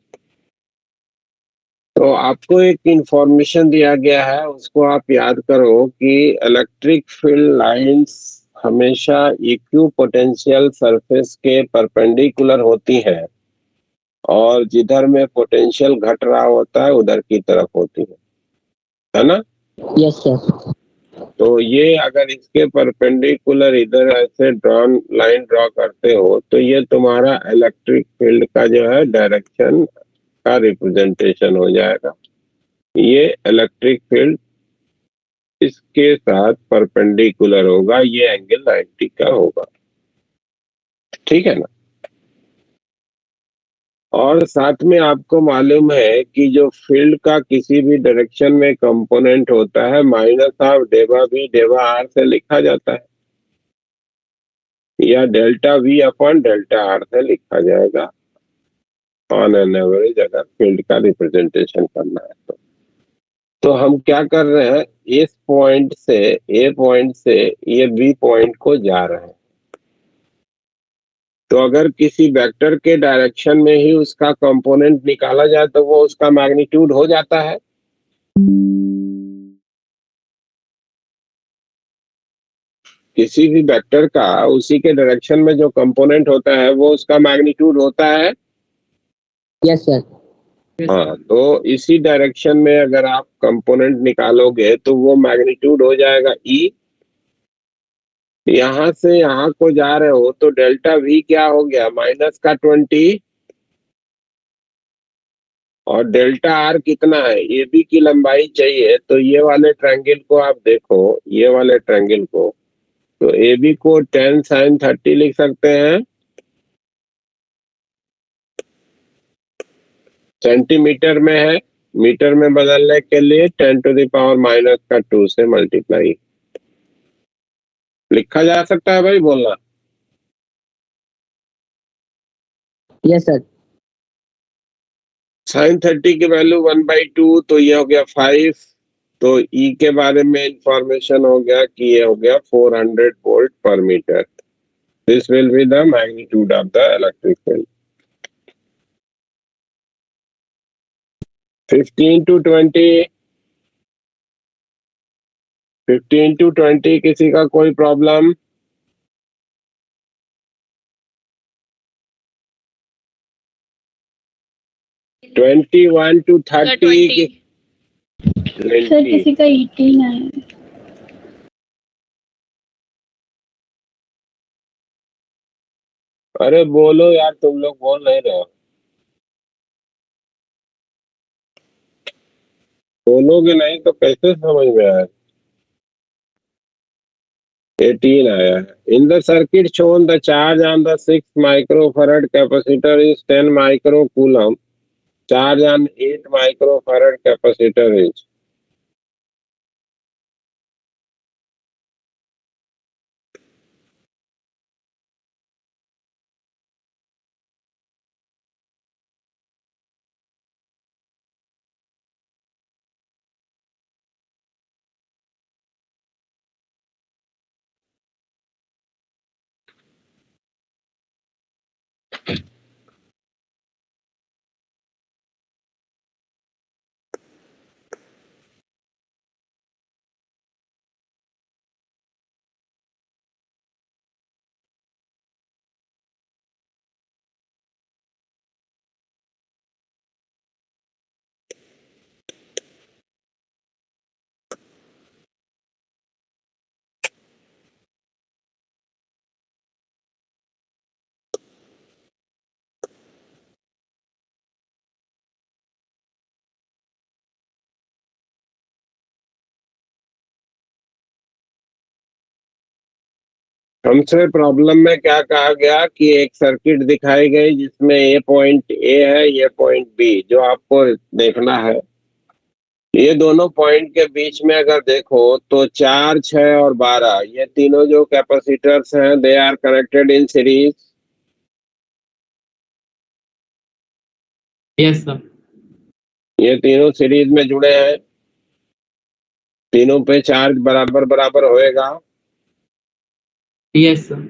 तो आपको एक इंफॉर्मेशन दिया गया है, उसको आप याद करो कि इलेक्ट्रिक फील्ड लाइंस हमेशा इक्विपोटेंशियल सरफेस के परपेंडिकुलर होती है और जिधर में पोटेंशियल घट रहा होता है उधर की तरफ होती है ना? Yes sir. तो ये अगर इसके परपेंडिकुलर इधर ऐसे ड्रॉन लाइन ड्रॉ करते हो तो ये तुम्हारा इलेक्ट्रिक फील्ड का जो है डायरेक्शन का रिप्रेजेंटेशन हो जाएगा। ये इलेक्ट्रिक फील्ड इसके साथ परपेंडिकुलर होगा, ये एंगल 90 का होगा। ठीक है ना? और साथ में आपको मालूम है कि जो फील्ड का किसी भी डायरेक्शन में कंपोनेंट होता है माइनस ऑफ डेवा वी डेवा आर से लिखा जाता है, या delta we upon delta R से लिखा जाएगा ऑन एन एवरेज, अगर फील्ड का रिप्रेजेंटेशन करना है तो हम क्या कर रहे हैं, इस पॉइंट से ए पॉइंट से ये बी पॉइंट को जा रहे हैं। तो अगर किसी वेक्टर के डायरेक्शन में ही उसका कंपोनेंट निकाला जाए तो वो उसका मैग्नीट्यूड हो जाता है। किसी भी वेक्टर का उसी के डायरेक्शन में जो कंपोनेंट होता है वो उसका मैग्नीट्यूड होता है। Yes sir. हाँ, तो इसी डायरेक्शन में अगर आप कंपोनेंट निकालोगे तो वो मैग्नीट्यूड हो जाएगा ई। यहां से यहां को जा रहे हो तो डेल्टा वी क्या हो गया, माइनस का 20, और डेल्टा आर कितना है, ए बी की लंबाई चाहिए। तो ये वाले ट्रायंगल को आप देखो, ये वाले ट्रायंगल को, तो ए बी को 10 sin 30 लिख सकते हैं, सेंटीमीटर में है, मीटर में बदलने के लिए 10⁻⁻2 से मल्टीप्लाई लिखा जा सकता है। भाई बोलना। Yes sir. sin 30 की वैल्यू 1/2, तो ये हो गया 5। तो ई के बारे में इंफॉर्मेशन हो गया कि ये हो गया 400 वोल्ट पर metre. This will be the magnitude of the electric field. 15 to 20, 15 to 20 किसी का कोई प्रॉब्लम? ट्वेंटी 1 to 30 सर किसी का 18 है। अरे बोलो यार, तुम लोग बोल नहीं रहे हो। बोलोगे नहीं तो कैसे समझ में आए? 18 आया है. In the circuit shown the charge on the 6 microfarad capacitor is 10 microcoulomb. Charge on 8 microfarad capacitor is. हमसे प्रॉब्लम में क्या कहा गया कि एक सर्किट दिखाई गई जिसमें ये पॉइंट ए है, ये पॉइंट बी, जो आपको देखना है. ये दोनों पॉइंट के बीच में अगर देखो तो 4, 6 और 12 ये तीनों जो कैपेसिटर्स हैं they are connected in series. Yes sir. ये तीनों सीरीज में जुड़े हैं. तीनों पे चार्ज बराबर बराबर होएगा. Yes sir.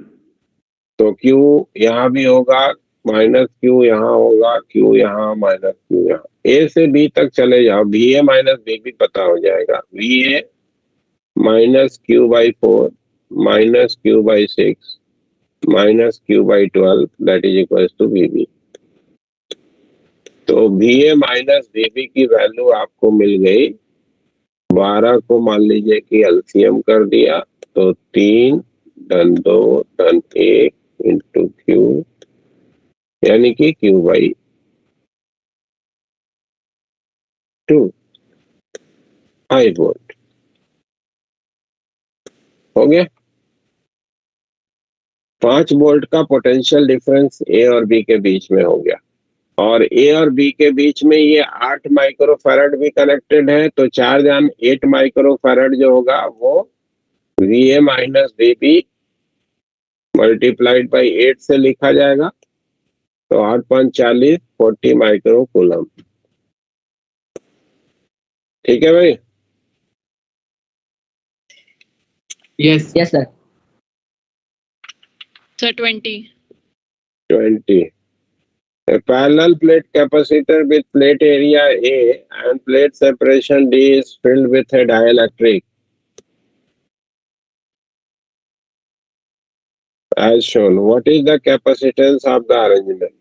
तो Q यहाँ भी होगा, माइनस Q यहाँ होगा, Q यहाँ माइनस Q यहाँ. A से B तक चले जाओ, VA माइनस VB पता हो जाएगा. VA minus Q by 4 minus Q by 6 minus Q by 12 that is equal to VB. तो VA माइनस VB की वैल्यू आपको मिल गई. 12 को मान लीजिए कि एलसीएम कर दिया तो 3 धन 2 धन 1 इंटू Q यानी कि Q बाई 2 5 वोल्ट हो गया. 5 वोल्ट का पोटेंशियल डिफरेंस ए और बी के बीच में हो गया. और ए और बी के बीच में ये 8 माइक्रोफैरड भी कनेक्टेड है. तो चार्ज ऑन 8 माइक्रोफैरड जो होगा वो VA minus VB multiplied by 8 से लिखा जाएगा. तो 8 5 40 40 माइक्रोकूलम. ठीक है भाई. Yes. Yes, sir. Sir, 20. 20. A parallel plate capacitor with plate area A and plate separation D is filled with a dielectric as shown. What is the capacitance of the arrangement?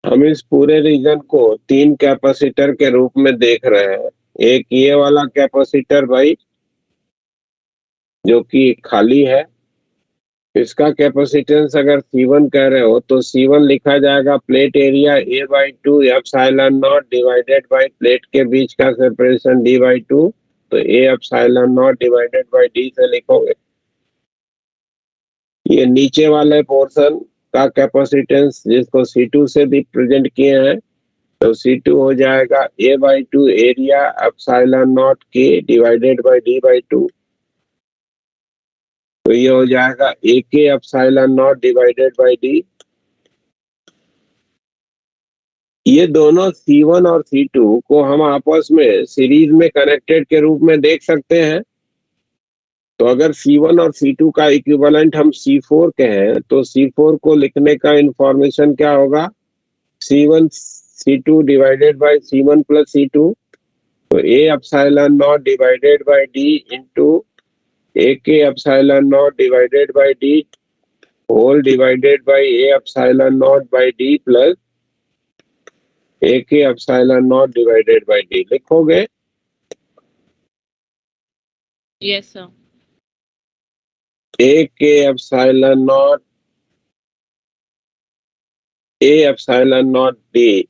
हम इस पूरे reason को 3 capacitor के रूप में देख रहे हैं. एक ये वाला कैपेसिटर भाई जो कि खाली है, इसका कैपेसिटेंस अगर C1 कह रहे हो तो C1 लिखा जाएगा plate area A by 2 epsilon not divided by plate के बीच का सेपरेशन D बाई 2. तो A epsilon not divided by D से लिखोगे. ये नीचे वाले पोर्शन का कैपेसिटेंस जिसको C2 से भी प्रेजेंट किए हैं तो C2 हो जाएगा A by 2 area epsilon not K divided by D by 2. तो ये हो जाएगा AK epsilon not divided by D. ये दोनों C1 और C2 को हम आपस में सीरीज में कनेक्टेड के रूप में देख सकते हैं. तो अगर C1 और C2 का इक्विवेलेंट हम C4 कहें तो C4 को लिखने का इंफॉर्मेशन क्या होगा? C1 C2 divided by C1 plus C2, तो A epsilon not divided by D into AK epsilon not divided by D whole divided by A epsilon not by D plus AK epsilon not divided by D लिखोगे? Yes, sir. AK epsilon not A epsilon not D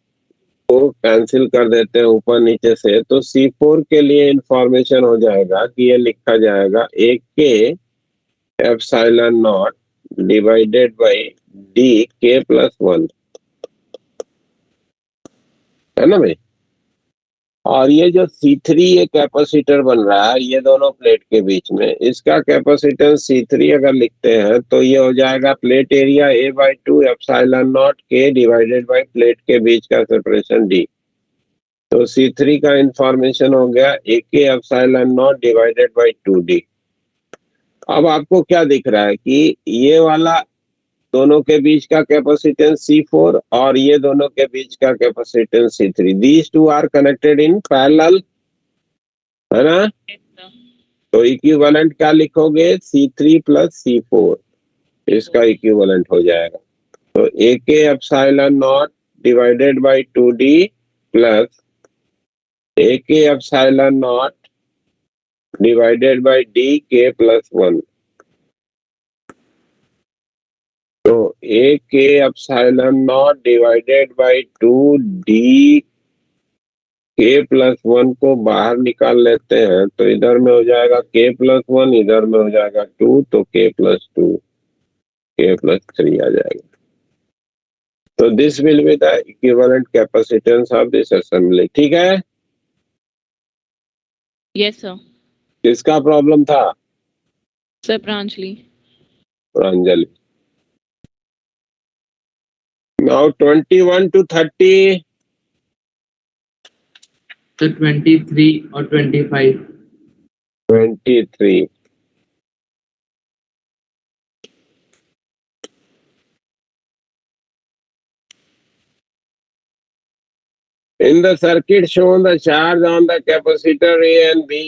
को cancel कर देते हैं ऊपर नीचे से, तो C4 के लिए इंफॉर्मेशन हो जाएगा कि ये लिखा जाएगा AK epsilon not divided by D K plus 1, है ना भाई? और ये जो C3 ये कैपेसिटर बन रहा है ये दोनों प्लेट के बीच में, इसका कैपेसिटेंस C3 अगर लिखते हैं तो ये हो जाएगा plate area A/2 epsilon not K divided by plate के बीच का सेपरेशन D। तो C3 का इंफॉर्मेशन हो गया AK epsilon not divided bye 2D। अब आपको क्या दिख रहा है कि ये वाला दोनों के बीच का कैपेसिटेंस C4 और ये दोनों के बीच का capacitance C3, these two are connected in parallel, है ना? Yes, sir. तो इक्विवेलेंट क्या लिखोगे? C3 प्लस C4, इसका इक्विवेलेंट हो जाएगा। तो AK epsilon not divided bye 2D plus AK epsilon not divided by D K plus 1। तो AK epsilon not divided bye 2D K plus 1 को बाहर निकाल लेते हैं तो इधर में हो जाएगा K प्लस 1, इधर में हो जाएगा 2, तो K प्लस 2 K प्लस 3 आ जाएगा। तो this will be the equivalent capacitance of this assembly. ठीक है? Yes, sir. किसका प्रॉब्लम था? Sir Pranjali. Pranjali. Now 21 to 30, तो 23 और 25। 23. In the circuit shown, the charge on the capacitor A and B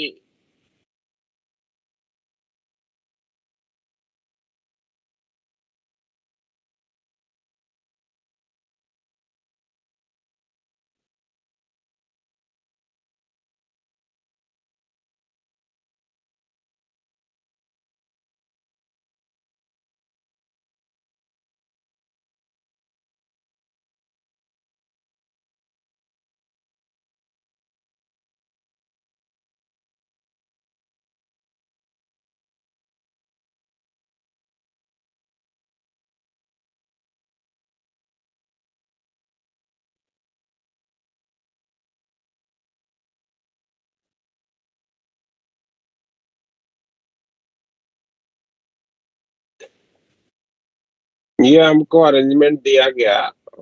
ये हमको अरेंजमेंट दिया गया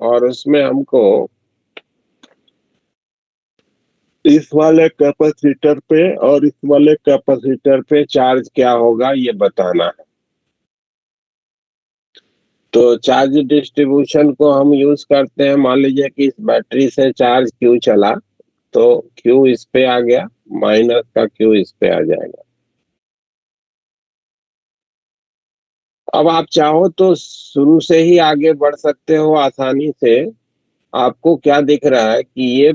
और उसमें हमको इस वाले कैपेसिटर पे और इस वाले कैपेसिटर पे चार्ज क्या होगा ये बताना है। तो चार्ज डिस्ट्रीब्यूशन को हम यूज करते हैं। मान लीजिए कि इस बैटरी से चार्ज Q चला तो Q इस पे आ गया, माइनस का Q इस पे आ जाएगा। अब आप चाहो तो शुरू से ही आगे बढ़ सकते हो आसानी से। आपको क्या दिख रहा है कि ये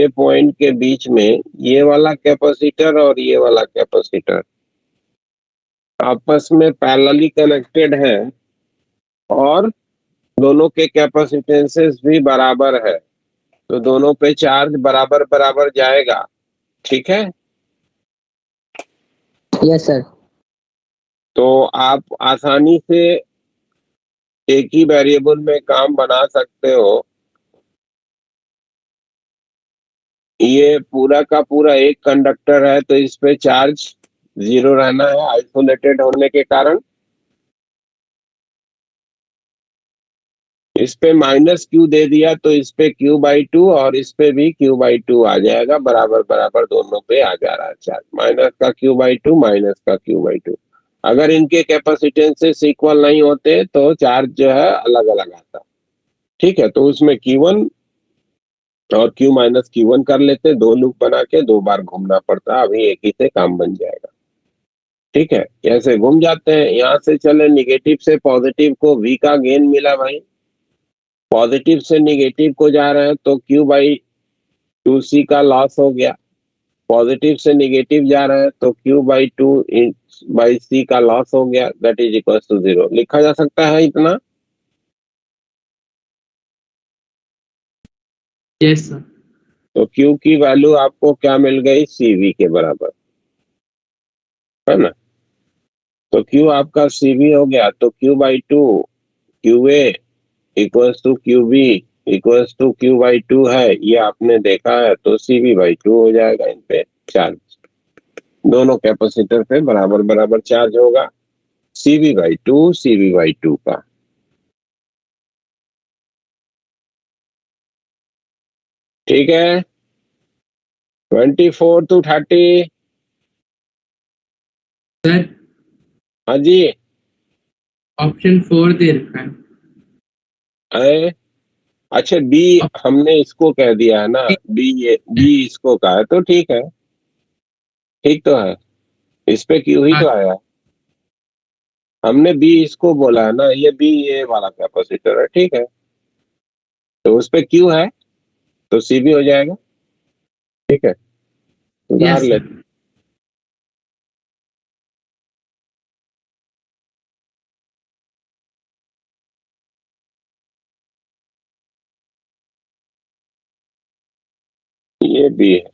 पॉइंट के बीच में ये वाला कैपेसिटर और ये वाला कैपेसिटर आपस में पैरेलली कनेक्टेड है और दोनों के कैपेसिटेंसेस भी बराबर है, तो दोनों पे चार्ज बराबर बराबर जाएगा। ठीक है? Yes, sir. तो आप आसानी से एक ही वेरिएबल में काम बना सकते हो। ये पूरा का पूरा एक कंडक्टर है तो इस पे चार्ज 0 रहना है आइसोलेटेड होने के कारण। इस पे माइनस क्यू दे दिया तो इस पे क्यू बाई टू और इस पे भी क्यू बाई टू आ जाएगा, बराबर बराबर दोनों पे आ जा रहा है चार्ज, माइनस का क्यू बाई टू माइनस का क्यू बाई टू। अगर इनके कैपेसिटेंसेस इक्वल नहीं होते तो चार्ज जो है अलग अलग आता। ठीक है, तो उसमें Q1 और Q माइनस Q1 कर लेते, दो लूप बना के 2 बार घूमना पड़ता, अभी एक ही से काम बन जाएगा। ठीक है, ऐसे घूम जाते हैं। यहाँ से चले निगेटिव से पॉजिटिव को, V का गेन मिला भाई, पॉजिटिव से निगेटिव को जा रहे हैं तो Q बाई टू सी का लॉस हो गया, पॉजिटिव से निगेटिव जा रहे हैं तो Q बाई टू बाई सी का लॉस हो गया, दैट इज इक्वल टू 0। लिखा जा सकता है इतना। Yes sir. तो Q की वैल्यू आपको क्या मिल गई, CV के बराबर, है ना। तो Q आपका CV हो गया, तो Q by two QA equals to QB equals to Q by two है, ये आपने देखा है, तो CV बाई टू हो जाएगा। इन पे चार्ज दोनों कैपेसिटर पे बराबर बराबर चार्ज होगा, CV बाई टू का। ठीक है, 24 to 30। सर हाँ जी। ऑप्शन 4 दे रखा है। अरे अच्छा, बी हमने इसको कह दिया है ना, बी इसको कहा है, तो ठीक है, ठीक तो है, इस पे क्यू ही तो आया, हमने बी इसको बोला है ना, ये बी ये वाला कैपेसिटर है, ठीक है, तो उस पे क्यू है तो सी भी हो जाएगा। ठीक है, यस उधार ले। सर। ये बी है,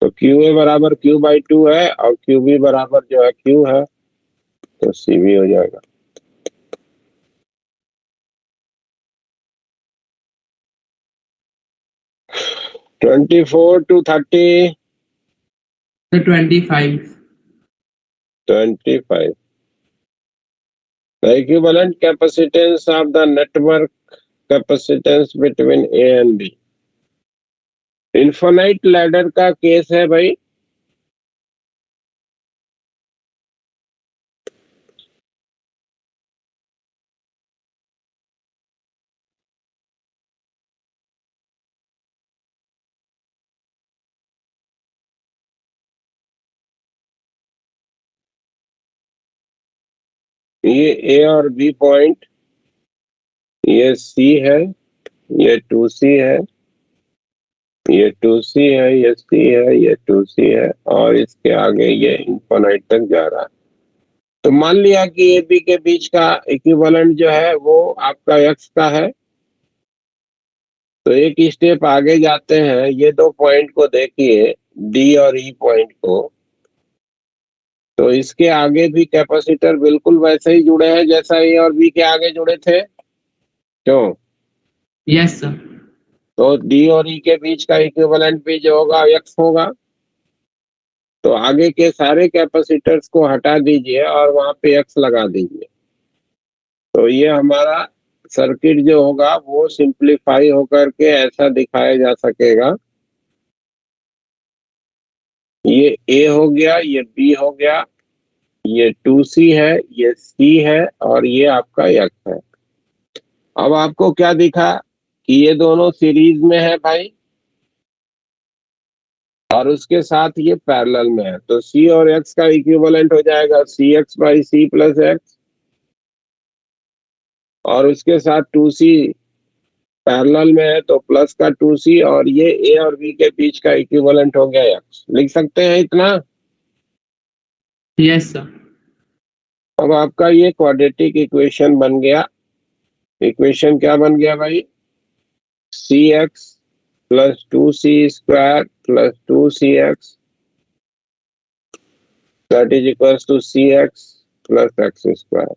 तो क्यू ए बराबर क्यू बाई टू है और क्यू बी बराबर जो है क्यू है, तो सी भी हो जाएगा। Twenty four to 30। Sir 25। 25। The equivalent capacitance of the network capacitance between A and B। Infinite ladder का केस है भाई, ये ए और बी पॉइंट, ये सी है, ये 2C है, ये 2C है, ये C है, ये 2C है, और इसके आगे ये इन्फिनाइट तक जा रहा है। तो मान लिया कि ए बी के बीच का इक्विवेलेंट जो है वो आपका x का है, तो एक स्टेप आगे जाते हैं, ये दो पॉइंट को देखिए, डी और ई पॉइंट को, तो इसके आगे भी कैपेसिटर बिल्कुल वैसे ही जुड़े हैं जैसा ए और बी के आगे जुड़े थे, क्यों। Yes sir. तो डी और ई के बीच का इक्विवेलेंट भी जो होगा x होगा, तो आगे के सारे कैपेसिटर्स को हटा दीजिए और वहां पे x लगा दीजिए, तो ये हमारा सर्किट जो होगा वो सिंप्लीफाई होकर के ऐसा दिखाया जा सकेगा, ये A हो गया, ये B हो गया, ये 2C है, ये C है, और ये आपका x है। अब आपको क्या दिखा कि ये दोनों सीरीज में है भाई, और उसके साथ ये पैरेलल में है, तो C और x का इक्विवेलेंट हो जाएगा CX by C plus x, और उसके साथ 2C पैरेलल में है तो प्लस का 2C, और ये A और B के बीच का इक्विवेलेंट हो गया x। लिख सकते हैं इतना। Yes sir. अब आपका ये क्वाड्रेटिक इक्वेशन बन गया। इक्वेशन क्या बन गया भाई, CX plus 2C square plus 2CX that is equal to CX plus x square.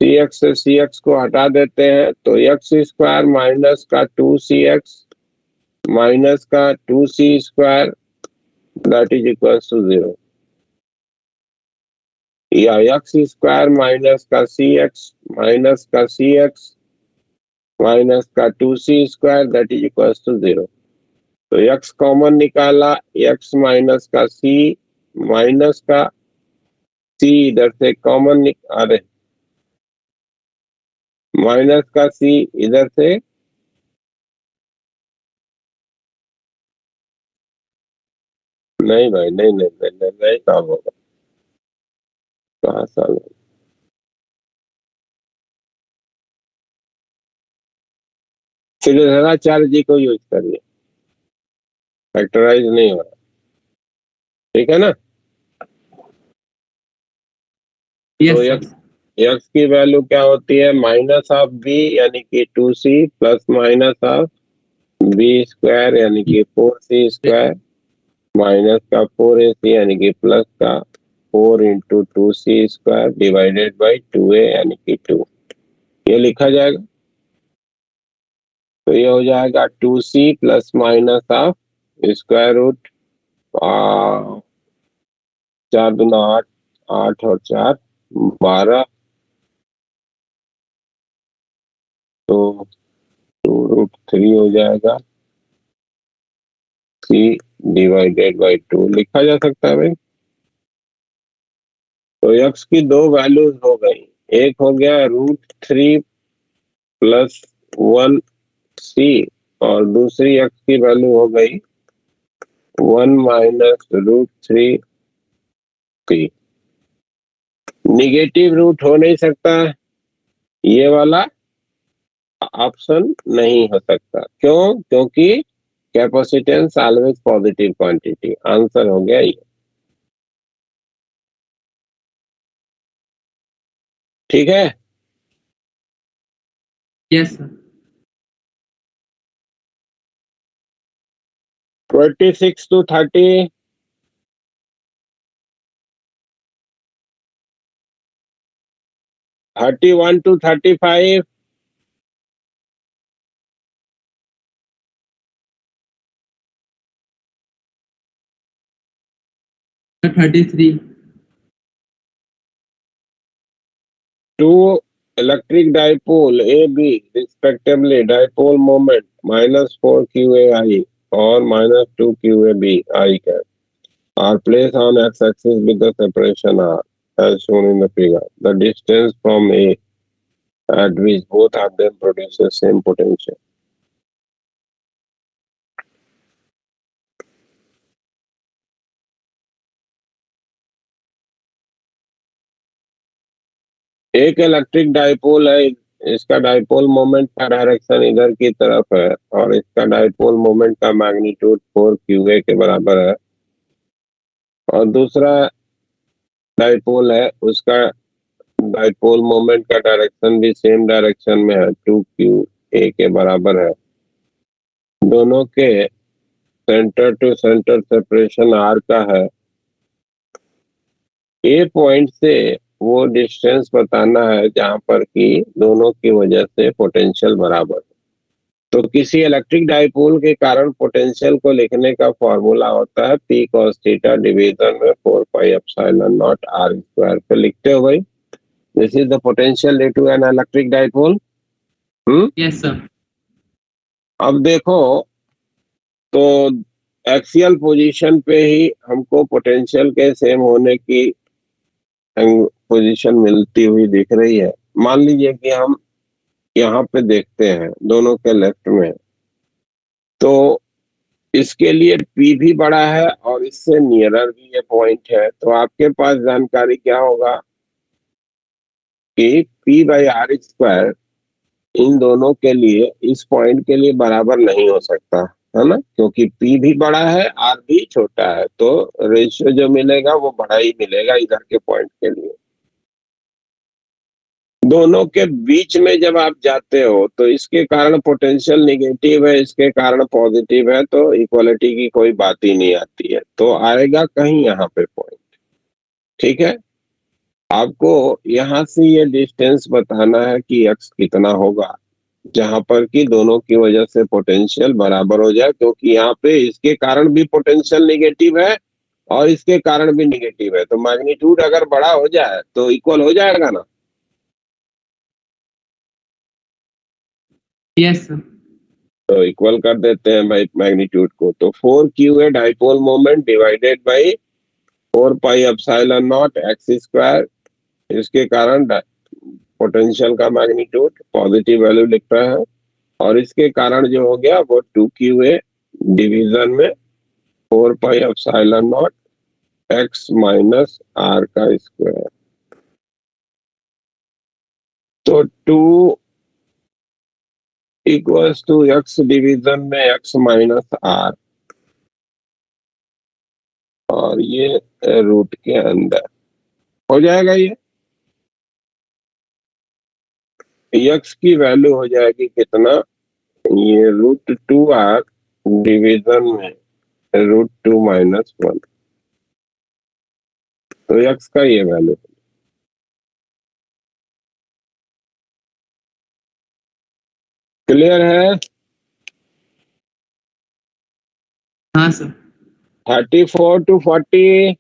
CX से CX को हटा देते हैं तो x स्क्वायर माइनस का 2CX माइनस का 2C square that is equal to 0। या एक्स स्क्वायर माइनस का सी एक्स माइनस का सी एक्स माइनस का 2c square that is equal to 0। तो x कॉमन निकाला, x माइनस का c माइनस का c इधर से कॉमन अरे माइनस का c इधर से नहीं भाई नहीं नहीं नहीं नहीं, नहीं काम होगा, कहाँ साल होगा? फिर 4g को यूज करिए, फैक्टराइज नहीं हो रहा, ठीक है ना। यस तो x की वैल्यू क्या होती है, माइनस ऑफ b यानी कि 2c plus minus of b square यानी कि 4c स्क्वायर माइनस का 4ac यानी कि प्लस का 4 into 2c square divided by 2a यानी कि 2, ये लिखा जाएगा। तो ये हो जाएगा 2c plus minus of square root 4 दूना 8, 8 और 4 12, तो 2√3 हो जाएगा, c डिवाइडेड बाई 2 लिखा जा सकता है भाई। तो x की दो वैल्यूज हो गई, एक हो गया √3 प्लस 1c और दूसरी x की वैल्यू हो गई 1 माइनस √3c। निगेटिव रूट हो नहीं सकता, ये वाला ऑप्शन नहीं हो सकता, क्यों? क्योंकि capacitance always positive quantity. Answer हो गया ये, ठीक है। Yes sir. 26 to 30, 31 to 35, 33। 2 electric dipole AB respectively dipole moment -4 QAI or -2 QAB I cap are placed on x-axis with the separation R as shown in the figure. The distance from A at which both of them produces same potential. एक electric dipole है, इसका dipole moment का direction इधर की तरफ है और इसका डाइपोल मोमेंट का मैग्नीट्यूड 4 QA के बराबर है, और दूसरा डाइपोल है, उसका डाइपोल मोमेंट का डायरेक्शन भी सेम डायरेक्शन में है, 2 QA के बराबर है। दोनों के centre to centre separation R का है। ए पॉइंट से वो डिस्टेंस बताना है जहां पर कि दोनों की वजह से पोटेंशियल बराबर है। तो किसी इलेक्ट्रिक डाइपोल के कारण पोटेंशियल को लिखने का फॉर्मूला होता है P cos थीटा डिवीजन में 4 pi epsilon nought R square पे लिखते हो भाई। This is the potential due to an electric dipole. Yes sir. अब देखो, तो एक्सियल पोजीशन पे ही हमको पोटेंशियल के सेम होने की पोजीशन मिलती हुई दिख रही है। मान लीजिए कि हम यहाँ पे देखते हैं दोनों के लेफ्ट में, तो इसके लिए P भी बड़ा है और इससे नियरर भी ये पॉइंट है, तो आपके पास जानकारी क्या होगा कि P/R स्क्वायर इन दोनों के लिए इस पॉइंट के लिए बराबर नहीं हो सकता है ना, क्योंकि P भी बड़ा है R भी छोटा है, तो रेशियो जो मिलेगा वो बड़ा ही मिलेगा इधर के पॉइंट के लिए। दोनों के बीच में जब आप जाते हो तो इसके कारण पोटेंशियल निगेटिव है, इसके कारण पॉजिटिव है, तो इक्वालिटी की कोई बात ही नहीं आती है, तो आएगा कहीं यहाँ पे पॉइंट, ठीक है। आपको यहाँ से ये डिस्टेंस बताना है कि x कितना होगा जहां पर कि दोनों की वजह से पोटेंशियल बराबर हो जाए, क्योंकि यहाँ पे इसके कारण भी पोटेंशियल निगेटिव है और इसके कारण भी निगेटिव है, तो मैग्नीट्यूड अगर बड़ा हो जाए तो इक्वल हो जाएगा ना। Yes sir. तो इक्वल कर देते हैं भाई मैग्नीट्यूड को। तो 4q है dipole moment divided by 4 pi epsilon nought x square, इसके कारण पोटेंशियल का मैग्नीट्यूड पॉजिटिव वैल्यू लिख रहे हैं, और इसके कारण जो हो गया वो 2q है डिवीजन में 4 pi epsilon nought x minus r का स्क्वायर। तो 2 इक्वल्स टू एक्स डिवीजन में एक्स माइनस आर, और ये रूट के अंदर हो जाएगा। ये एक्स की वैल्यू हो जाएगी कितना, ये √2r डिवीजन में √2 माइनस 1, तो एक्स का ये वैल्यू। क्लियर है? हाँ sir. 34 to 40।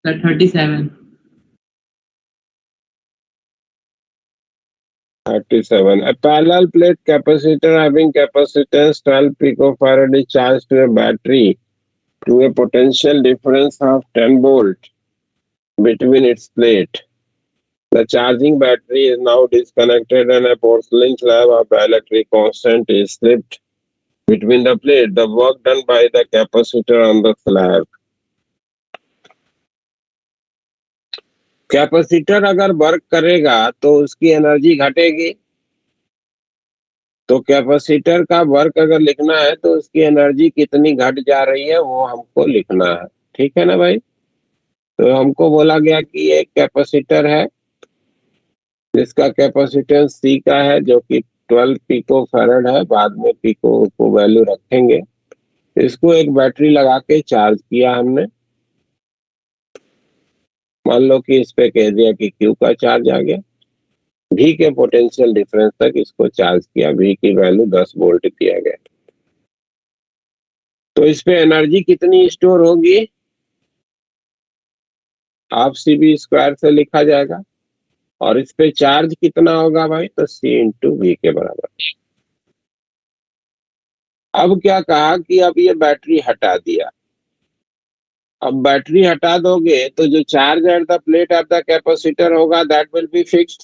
Sir 37। 37. A parallel plate capacitor having capacitance 12 picofarad is charged to a battery to a potential difference of 10 volt between its plate. The charging battery is now disconnected and a porcelain slab of dielectric constant is slipped between the plate. The work done by the capacitor on the slab. Capacitor अगर work करेगा तो उसकी energy घटेगी, तो capacitor का work अगर लिखना है तो उसकी एनर्जी कितनी घट जा रही है वो हमको लिखना है। ठीक है ना भाई? तो हमको बोला गया कि एक कैपेसिटर है जिसका कैपेसिटेंस सी का है जो कि 12 पिको फैराड है, बाद में पिको को वैल्यू रखेंगे। इसको एक बैटरी लगा के चार्ज किया हमने। मान लो कि इस पे कह दिया कि क्यू का चार्ज आ गया, V के पोटेंशियल डिफरेंस तक इसको चार्ज किया, V की वैल्यू 10 वोल्ट दिया गया। तो इस पे एनर्जी कितनी स्टोर होगी, हाफ CV² से लिखा जाएगा, और इस पे चार्ज कितना होगा भाई, तो C/V के बराबर। अब क्या कहा कि अब ये बैटरी हटा दिया। अब बैटरी हटा दोगे तो जो charge at the plate of the capacitor होगा दैट विल बी फिक्स्ड,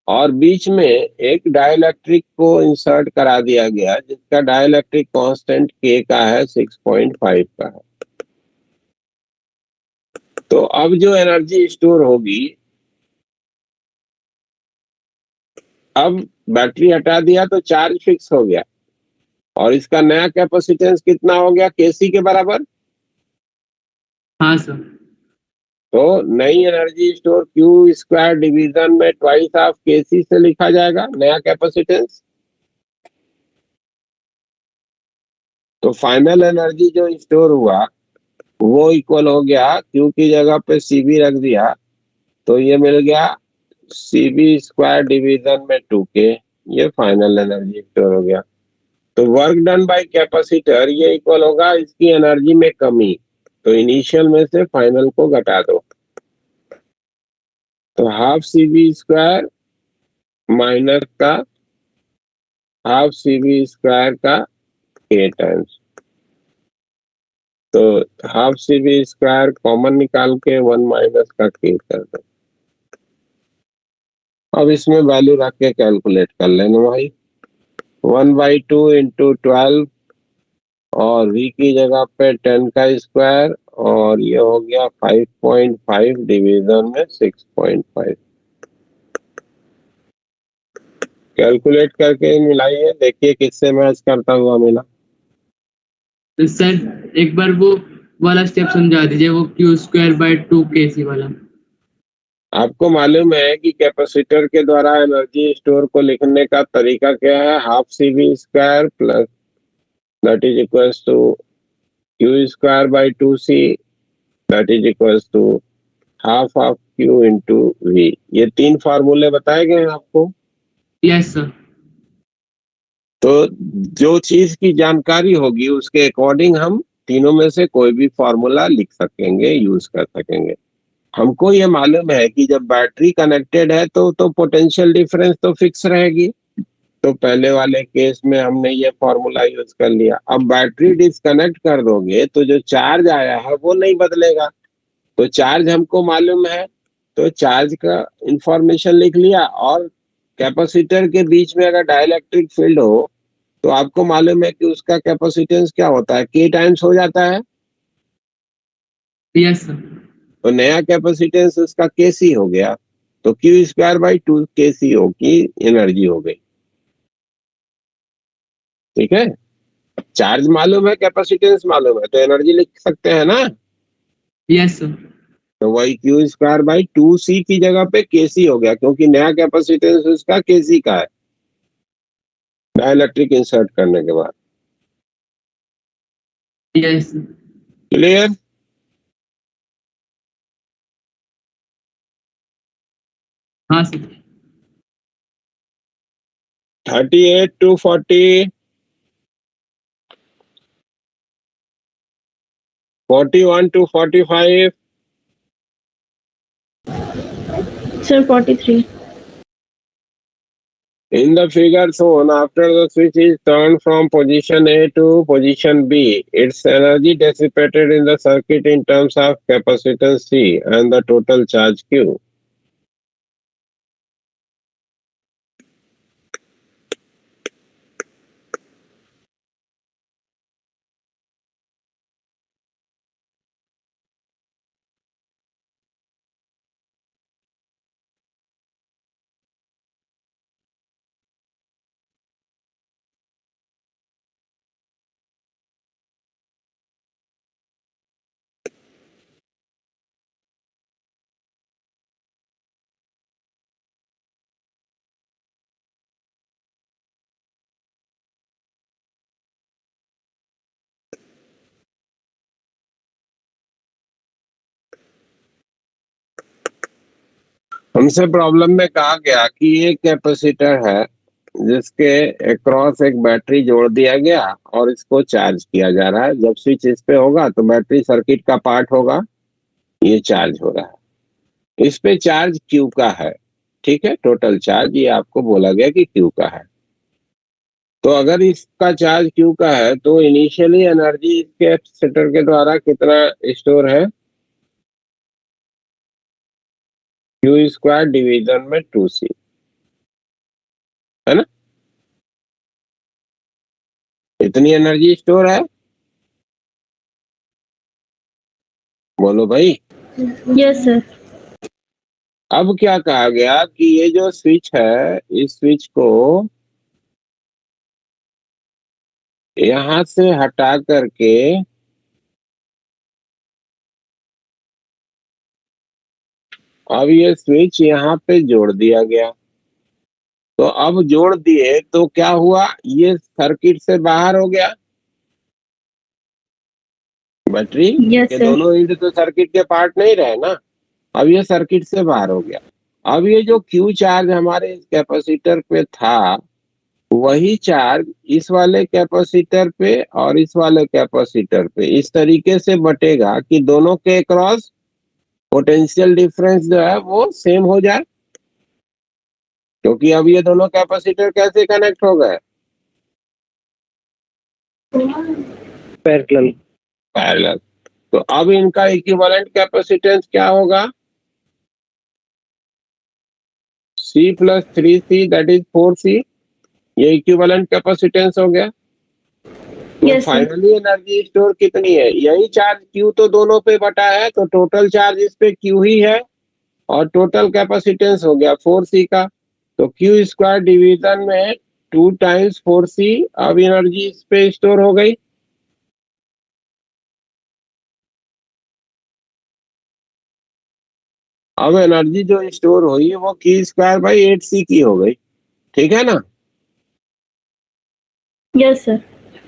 और बीच में एक डाइलेक्ट्रिक को इंसर्ट करा दिया गया जिसका डाइलेक्ट्रिक कांस्टेंट K का है 6.5 का है। तो अब जो एनर्जी स्टोर होगी, अब बैटरी हटा दिया तो चार्ज फिक्स हो गया, और इसका नया कैपेसिटेंस कितना हो गया, Kc के बराबर। हाँ सर। तो नई एनर्जी स्टोर Q² डिवीजन में ट्वाइस ऑफ Kc से लिखा जाएगा नया कैपेसिटेंस। तो फाइनल एनर्जी जो स्टोर हुआ वो इक्वल हो गया, Q की जगह पे Cv रख दिया तो ये मिल गया Cv² डिवीजन में 2K, ये फाइनल एनर्जी स्टोर हो गया। तो वर्क डन बाय कैपेसिटर ये इक्वल होगा इसकी एनर्जी में कमी, तो इनिशियल में से फाइनल को घटा दो, तो हाफ CV² माइनस का हाफ CV² का K टाइम्स। तो हाफ CV² कॉमन निकाल के 1 माइनस का K कर दो। अब इसमें वैल्यू रख के कैलकुलेट कर लेना भाई, 1/2 × 12 और V की जगह पे 10 का स्क्वायर, और ये हो गया 5.5 डिवीजन में 6.5। कैलकुलेट करके मिलाइए, देखिए किससे मैच करता हुआ मिला। तो सर एक बार वो वाला स्टेप समझा दीजिए, वो Q²/2Kc वाला। आपको मालूम है कि कैपेसिटर के द्वारा एनर्जी स्टोर को लिखने का तरीका क्या है, half CV² plus that is equals to Q² by 2C that is equals to half of Q into V। ये 3 फार्मूले बताए गए हैं आपको। Yes sir. तो जो चीज की जानकारी होगी उसके अकॉर्डिंग हम तीनों में से कोई भी फार्मूला लिख सकेंगे, यूज कर सकेंगे। हमको ये मालूम है कि जब बैटरी कनेक्टेड है तो पोटेंशियल डिफरेंस तो फिक्स रहेगी। तो पहले वाले केस में हमने ये फॉर्मूला यूज कर लिया। अब बैटरी डिस्कनेक्ट कर दोगे तो जो चार्ज आया है वो नहीं बदलेगा। तो चार्ज हमको मालूम है, तो चार्ज का इंफॉर्मेशन लिख लिया। और कैपेसिटर के बीच में अगर डाइलेक्ट्रिक फील्ड हो तो आपको मालूम है कि उसका कैपेसिटेंस क्या होता है, के टाइम्स हो जाता है। Yes sir. तो नया कैपेसिटेंस उसका केसी हो गया। तो क्यू स्क्वायर बाई 2 केसी हो की एनर्जी हो गई। ठीक है, चार्ज मालूम है, कैपेसिटेंस मालूम है, तो एनर्जी लिख सकते हैं ना। Yes sir. तो वही क्यू स्क्वायर बाई 2c की जगह पे केसी हो गया, क्योंकि नया कैपेसिटेंस उसका केसी का है डाइलेक्ट्रिक इंसर्ट करने के बाद। Yes sir. क्लियर? हाँ sir. 38 to 40, 41 to 45, Sir, 43. in the figure shown, after the switch is turned from position A to position B, its energy dissipated in the circuit in terms of capacitance C and the total charge Q. हमसे problem में कहा गया कि ये capacitor है जिसके across एक battery जोड़ दिया गया और इसको चार्ज किया जा रहा है। जब स्विच इस पे होगा तो बैटरी सर्किट का पार्ट होगा, ये चार्ज हो रहा है। इस पे चार्ज क्यू का है। ठीक है, टोटल चार्ज ये आपको बोला गया कि क्यू का है। तो अगर इसका चार्ज क्यू का है तो इनिशियली एनर्जी इसके कैपेसिटर के द्वारा कितना स्टोर है, क्यू स्क्वायर डिवीजन में 2c, है ना। इतनी एनर्जी स्टोर है, बोलो भाई। Yes, sir. अब क्या कहा गया कि ये जो स्विच है इस स्विच को यहां से हटा करके अब ये स्विच यहाँ पे जोड़ दिया गया। तो अब जोड़ दिए तो क्या हुआ, ये सर्किट से बाहर हो गया। बैटरी Yes, के sir. दोनों एंड तो सर्किट के पार्ट नहीं रहे ना। अब ये सर्किट से बाहर हो गया। अब ये जो क्यू चार्ज हमारे इस कैपेसिटर पे था वही चार्ज इस वाले कैपेसिटर पे और इस वाले कैपेसिटर पे इस तरीके से बटेगा कि दोनों के क्रॉस पोटेंशियल डिफरेंस जो है वो सेम हो जाए। क्योंकि अब ये दोनों कैपेसिटर कैसे कनेक्ट हो गए, पैरेलल। पैरेलल। तो अब इनका इक्विवेलेंट कैपेसिटेंस क्या होगा, C plus 3C that is 4C। ये इक्विवेलेंट कैपेसिटेंस हो गया। तो Yes, sir. Finally energy store कितनी है, यही चार्ज Q तो दोनों पे बटा है, तो टोटल चार्ज इस पे Q ही है और टोटल कैपेसिटेंस हो गया 4C का। तो Q स्क्वायर डिवीजन में 2 टाइम्स 4C। अब एनर्जी इस पे स्टोर हो गई। अब एनर्जी जो स्टोर हुई है वो Q स्क्वायर बाई 8C की हो गई। ठीक है ना। Yes, sir.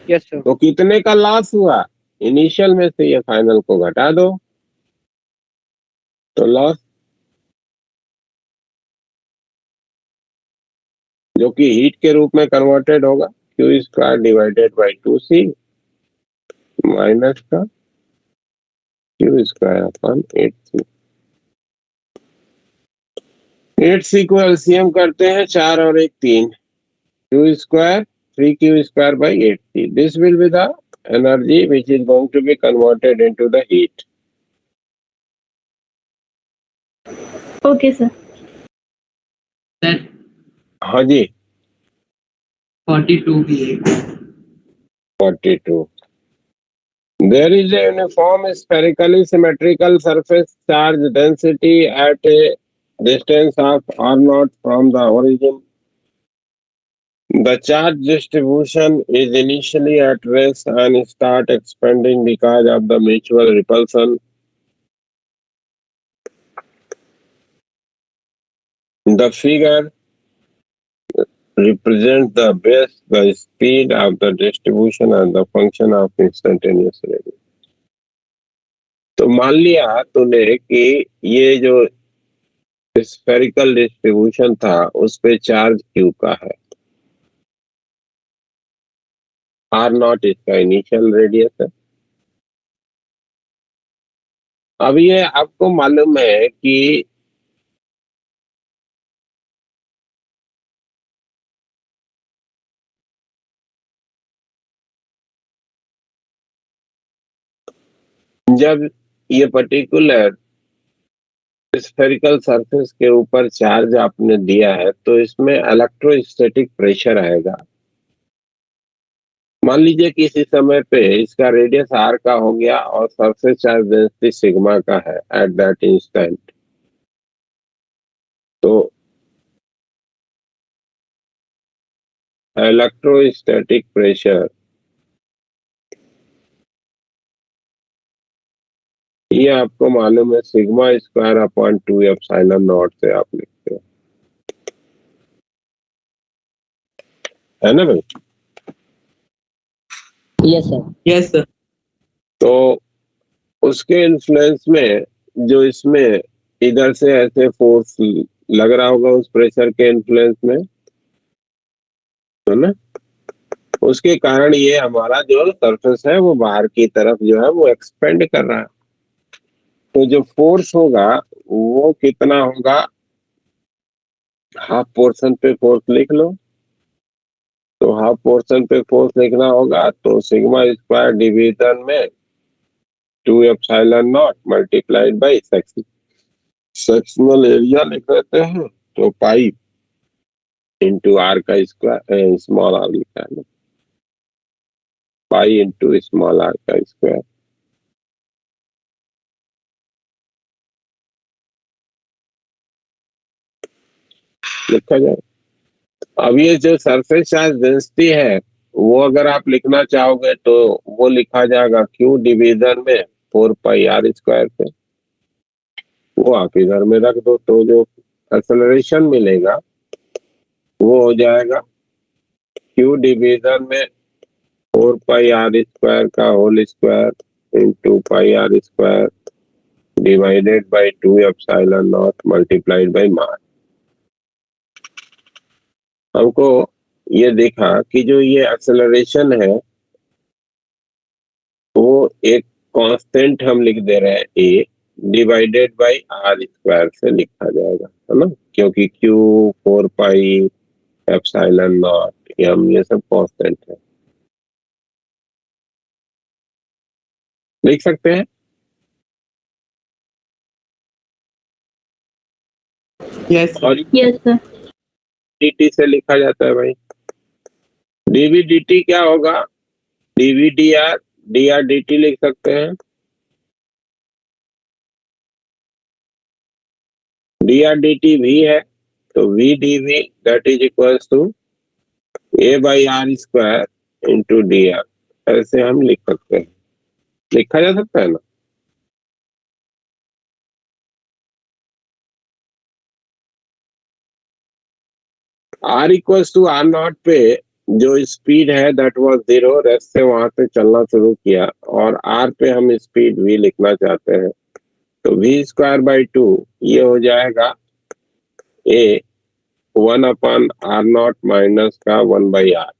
Yes sir. तो कितने का लॉस हुआ, इनिशियल में से ये फाइनल को घटा दो तो लॉस जो कि हीट के रूप में कन्वर्टेड होगा q square divided by 2c minus का क्यू स्क्वायर अपन 8c। 8c को एलसीएम करते हैं 4 और 1 3, Q square 3q square by 8c. This will be the energy which is going to be converted into the heat. Okay, sir. Sir हाँ जी 42 भी है। 42. There is a uniform spherically symmetrical surface charge density at a distance of r0 from the origin. The charge distribution is initially at rest and start expanding because of the mutual repulsion. The figure represents the base, the speed of the distribution and the function of instantaneous radius. तो मान लिया तूने कि ये जो spherical distribution था उस पे चार्ज क्यू का है, आर नॉट इसका इनिशियल रेडियस है। अब ये आपको मालूम है कि जब ये पर्टिकुलर स्फेरिकल सरफेस के ऊपर चार्ज आपने दिया है तो इसमें इलेक्ट्रोस्टैटिक प्रेशर आएगा। मान लीजिए किसी समय पे इसका रेडियस आर का हो गया और सरफेस चार्ज डेंसिटी सिग्मा का है एट दैट इंस्टेंट, तो इलेक्ट्रोस्टैटिक प्रेशर ये आपको मालूम है sigma square upon 2 epsilon not से आप लिखते हैं, है ना भाई? Yes sir. Yes sir. तो उसके इन्फ्लुएंस में जो इसमें इधर से ऐसे फोर्स लग रहा होगा उस प्रेशर के इन्फ्लुएंस में, है ना, उसके कारण ये हमारा जो सरफेस है वो बाहर की तरफ जो है वो एक्सपेंड कर रहा है। तो जो फोर्स होगा वो कितना होगा, हाफ पोर्शन पे फोर्स लिख लो। तो हाफ पोर्शन पे फोर्स लिखना होगा तो सिग्मा स्क्वायर डिवीजन में 2 epsilon nought multiplied by sectional area लिख देते हैं, तो पाई इंटू आर का स्क्वायर, स्मॉल आर लिखा है ना, पाई इंटू स्मॉल आर का स्क्वायर। लिखा जाए। अब ये जो सरफेस चार्ज डेंसिटी है वो अगर आप लिखना चाहोगे तो वो लिखा जाएगा क्यू डिवीजन में 4 पाई आर स्क्वायर पे, वो आप इधर में रख दो तो जो एक्सेलरेशन मिलेगा वो हो जाएगा क्यू डिवीजन में 4 पाई आर स्क्वायर का whole square into pi r square divided by 2 epsilon nought multiplied by mass. हमको ये देखा कि जो ये एक्सेलरेशन है वो एक कांस्टेंट हम लिख दे रहे हैं ए डिवाइडेड बाई आर स्क्वायर से लिखा जाएगा, है ना, क्योंकि क्यू 4 पाई एप्सिलॉन नॉट ये सब कांस्टेंट है, लिख सकते हैं। यस और Yes, sir. dt से लिखा जाता है भाई, dv dt क्या होगा, dv dr dr dt लिख सकते हैं। dr dt v है तो v dv that is equals to a by r square into dr, ऐसे हम लिख सकते हैं, लिखा जा सकता है ना। r equals to r nought पे जो स्पीड है दैट वाज 0, रेस्ट से वहां से चलना शुरू किया और r पे हम स्पीड v लिखना चाहते हैं तो v स्क्वायर बाई 2 ये हो जाएगा a 1/r0 माइनस का 1/r।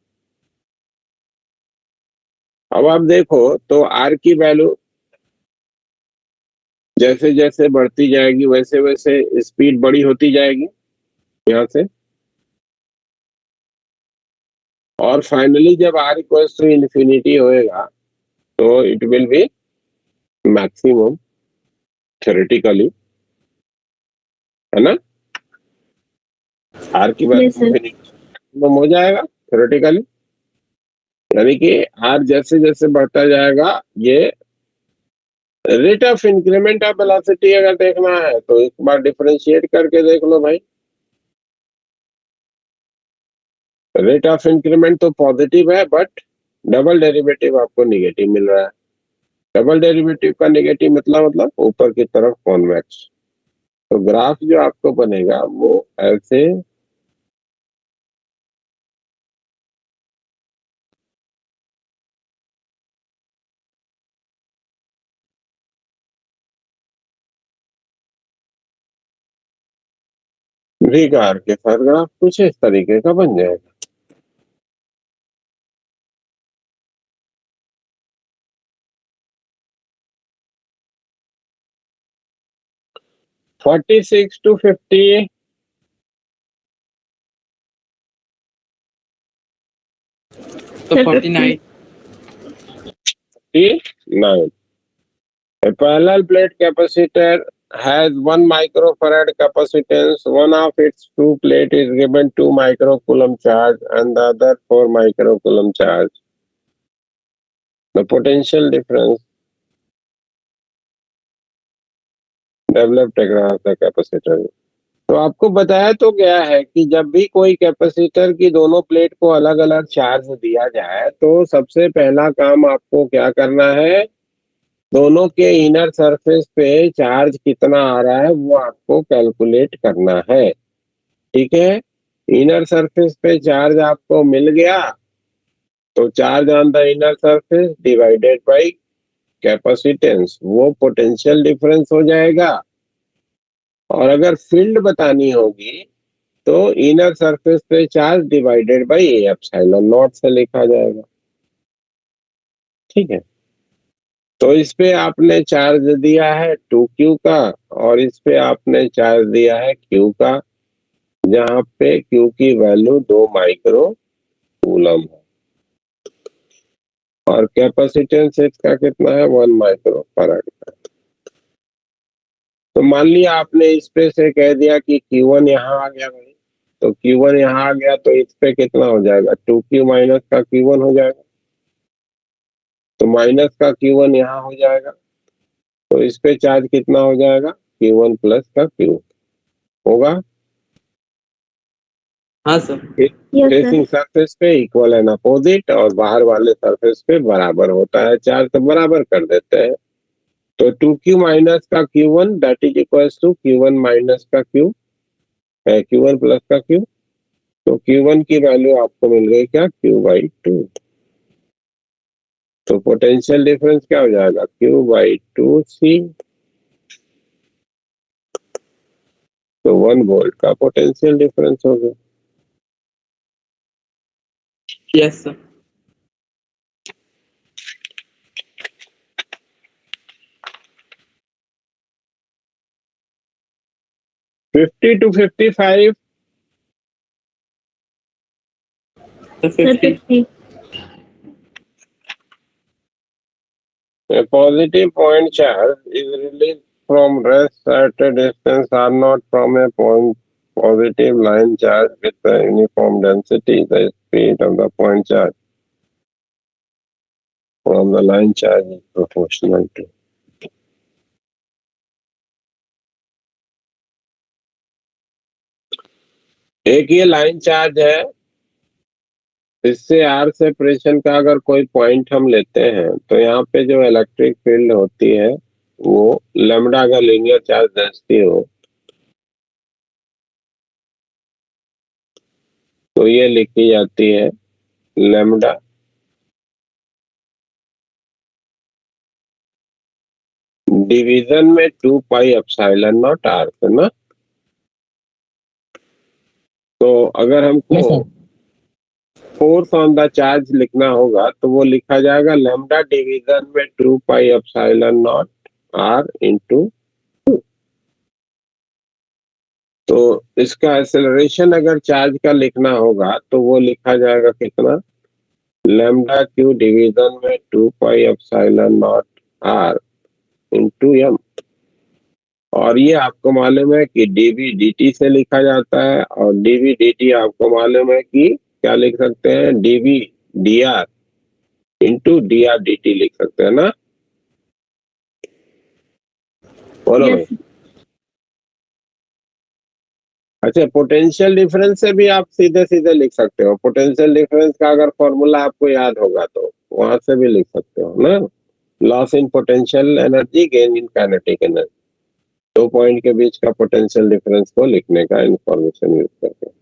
अब आप देखो तो r की वैल्यू जैसे जैसे बढ़ती जाएगी वैसे वैसे स्पीड बड़ी होती जाएगी यहाँ से, और फाइनली जब r इक्वल्स टू इंफिनिटी होएगा तो it will be maximum theoretically, है ना। r की वैल्यू Yes, sir. इंफिनिटी हो जाएगा थ्योरेटिकली, यानी कि r जैसे जैसे बढ़ता जाएगा, ये rate of increment of velocity अगर देखना है तो एक बार डिफरेंशिएट करके देख लो भाई। रेट ऑफ इंक्रीमेंट तो पॉजिटिव है बट डबल डेरिवेटिव आपको निगेटिव मिल रहा है। डबल डेरिवेटिव का निगेटिव मतलब ऊपर की तरफ कॉन्वेक्स। तो ग्राफ जो आपको बनेगा वो ऐसे वी कार के साथ ग्राफ कुछ इस तरीके का बन जाएगा। फोर्टी 46 to 50 तो 49 9. A parallel plate capacitor has 1 microfarad capacitance. One of its two plate is given 2 microcoulomb charge and the other 4 microcoulomb charge. The potential difference developed across the capacitor. तो आपको बताया तो गया है कि जब भी कोई कैपेसिटर की दोनों प्लेट को अलग अलग चार्ज दिया जाए तो सबसे पहला काम आपको क्या करना है, दोनों के इनर सरफेस पे चार्ज कितना आ रहा है वो आपको कैलकुलेट करना है। ठीक है, इनर सरफेस पे चार्ज आपको मिल गया तो charge on the inner surface divided by capacitance, वो पोटेंशियल डिफरेंस हो जाएगा। और अगर फील्ड बतानी होगी तो इनर सरफेस पे charge divided by epsilon not से लिखा जाएगा। ठीक है, तो इस पे आपने चार्ज दिया है 2q का और इस पे आपने चार्ज दिया है q का, जहां पे q की वैल्यू 2 माइक्रो कूलम है और कैपेसिटेंस इसका कितना है 1 माइक्रो फैराड का। तो मान लिया आपने इस पे से कह दिया कि Q1 यहाँ आ गया भाई, तो Q1 यहाँ आ गया तो इस पे कितना हो जाएगा 2q माइनस का Q1 हो जाएगा, तो माइनस का Q1 यहाँ हो जाएगा, तो इस पे चार्ज कितना हो जाएगा Q1 प्लस का Q होगा। हाँ sir. Yes, sir. Facing surface पे इक्वल एंड अपोजिट और बाहर वाले सरफेस पे बराबर होता है चार्ज, तो बराबर कर देते हैं। तो 2q माइनस का Q1 that is equals to Q1 minus का Q है Q1 प्लस का Q। तो Q1 की वैल्यू आपको मिल गई क्या Q/2। तो पोटेंशियल डिफरेंस क्या हो जाएगा Q/2C। तो 1 वोल्ट का पोटेंशियल डिफरेंस हो गया। Yes sir. फिफ्टी टू 55 तो Sir, 50 50. a positive point charge is released from rest at a distance r0 from a point positive line charge with the uniform density. The speed of the point charge from the line charge is proportional to। एक ये line charge है, इससे are separation का अगर कोई point हम लेते हैं तो यहाँ पे जो इलेक्ट्रिक फील्ड होती है वो लैम्डा का लीनियर चार्ज डेंसिटी हो तो ये लिखी जाती है लैम्डा डिवीजन में 2 पाई एप्सिलॉन नॉट आर, है ना। तो अगर हमको फोर्स ऑन द चार्ज लिखना होगा तो वो लिखा जाएगा लैम्डा डिवीजन में 2 pi epsilon nought r into. तो इसका एक्सेलरेशन अगर चार्ज का लिखना होगा तो वो लिखा जाएगा कितना, लैम्डा क्यू डिवीजन में 2 pi epsilon nought r into m. और ये आपको मालूम है कि डीवी डीटी से लिखा जाता है, और डीवी डीटी आपको मालूम है कि क्या लिख सकते हैं, dv d r into d r d t लिख सकते हैं ना। बोलो भाई। Yes. अच्छा, पोटेंशियल डिफरेंस से भी आप सीधे सीधे लिख सकते हो। पोटेंशियल डिफरेंस का अगर फॉर्मूला आपको याद होगा तो वहां से भी लिख सकते हो ना। Loss in potential energy, gain in kinetic energy, 2 point के बीच का पोटेंशियल डिफरेंस को लिखने का इंफॉर्मेशन यूज करके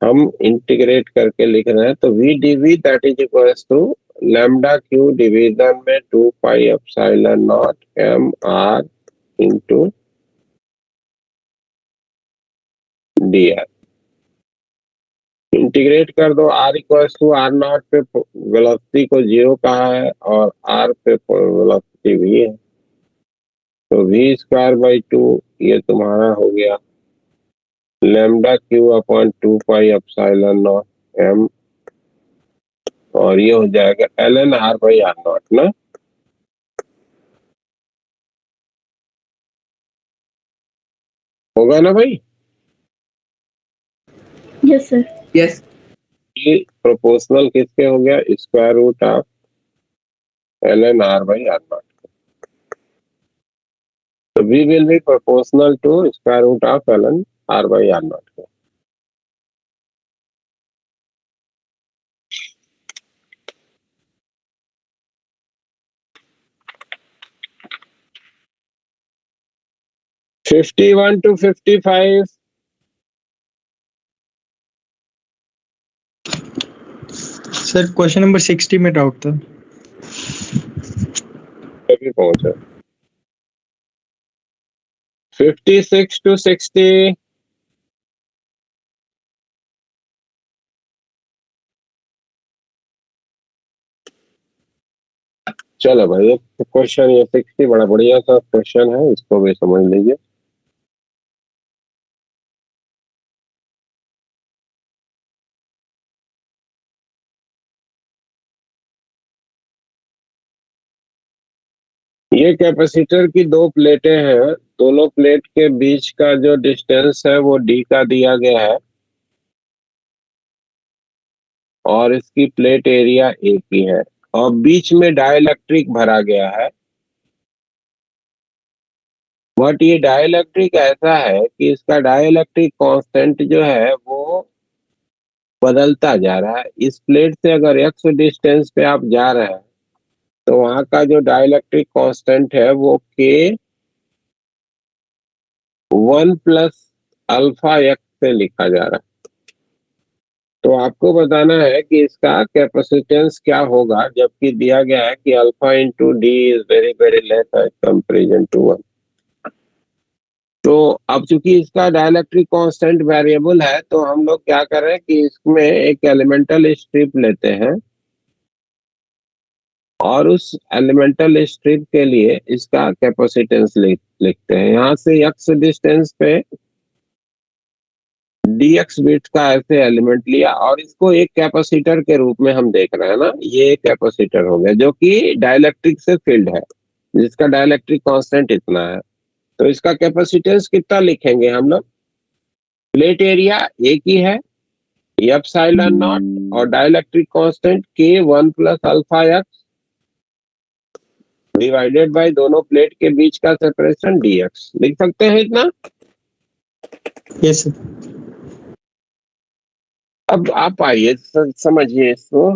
हम इंटीग्रेट करके लिख रहे हैं। तो v dv that is equals to lambda q division में 2 pi epsilon nought m r into d r. Integrate कर दो, r equals to r nought पे वेलोसिटी को 0 कहा है और आर पे वेलोसिटी v है, तो v स्क्वायर बाई 2 ये तुम्हारा हो गया lambda q upon 2 pi epsilon nought m, और ये हो जाएगा l n r by r nought ना। होगा ना भाई। Yes, sir. Yes. ये प्रोपोर्शनल किसके हो गया, square root of l n r by r nought. तो v will be proportional to square root of ln r by r naught। (51 to 55) sir question number 60 में डाउट था। अभी पहुंचा 56 to 60। चलो भाई, एक क्वेश्चन, ये 60 बड़ा बढ़िया सा क्वेश्चन है, इसको भी समझ लीजिए। ये कैपेसिटर की 2 प्लेटें हैं, दोनों प्लेट के बीच का जो डिस्टेंस है वो d का दिया गया है, और इसकी प्लेट एरिया a की है, और बीच में डाइलेक्ट्रिक भरा गया है। बट ये डाइलेक्ट्रिक ऐसा है कि इसका डाइलेक्ट्रिक कांस्टेंट जो है वो बदलता जा रहा है। इस प्लेट से अगर x डिस्टेंस पे आप जा रहे हैं तो वहां का जो डाइलेक्ट्रिक कांस्टेंट है वो k 1 प्लस अल्फा x से लिखा जा रहा है। तो आपको बताना है कि इसका कैपेसिटेंस क्या होगा, जबकि दिया गया है कि alpha into d is very very less as comparison to 1। तो अब चूंकि इसका डाइलेक्ट्रिक कांस्टेंट वेरिएबल है, तो हम लोग क्या कर रहे हैं कि इसमें एक एलिमेंटल स्ट्रिप लेते हैं, और उस एलिमेंटल स्ट्रिप के लिए इसका कैपेसिटेंस लिखते हैं। यहाँ से x डिस्टेंस पे dx बिट का ऐसे एलिमेंट लिया, और इसको एक कैपेसिटर के रूप में हम देख रहे हैं ना। ये एक कैपेसिटर हो गया जो कि डाइलेक्ट्रिक से फिल्ड है, जिसका डाइलेक्ट्रिक कांस्टेंट इतना है। तो इसका कैपेसिटेंस कितना लिखेंगे हम लोग, प्लेट एरिया एक ही है एप्सिलॉन नॉट, और dielectric constant k 1 plus alpha x divided by दोनों प्लेट के बीच का सेपरेशन dx। लिख सकते हैं इतना। Yes sir. अब आप आइए समझिए इसको।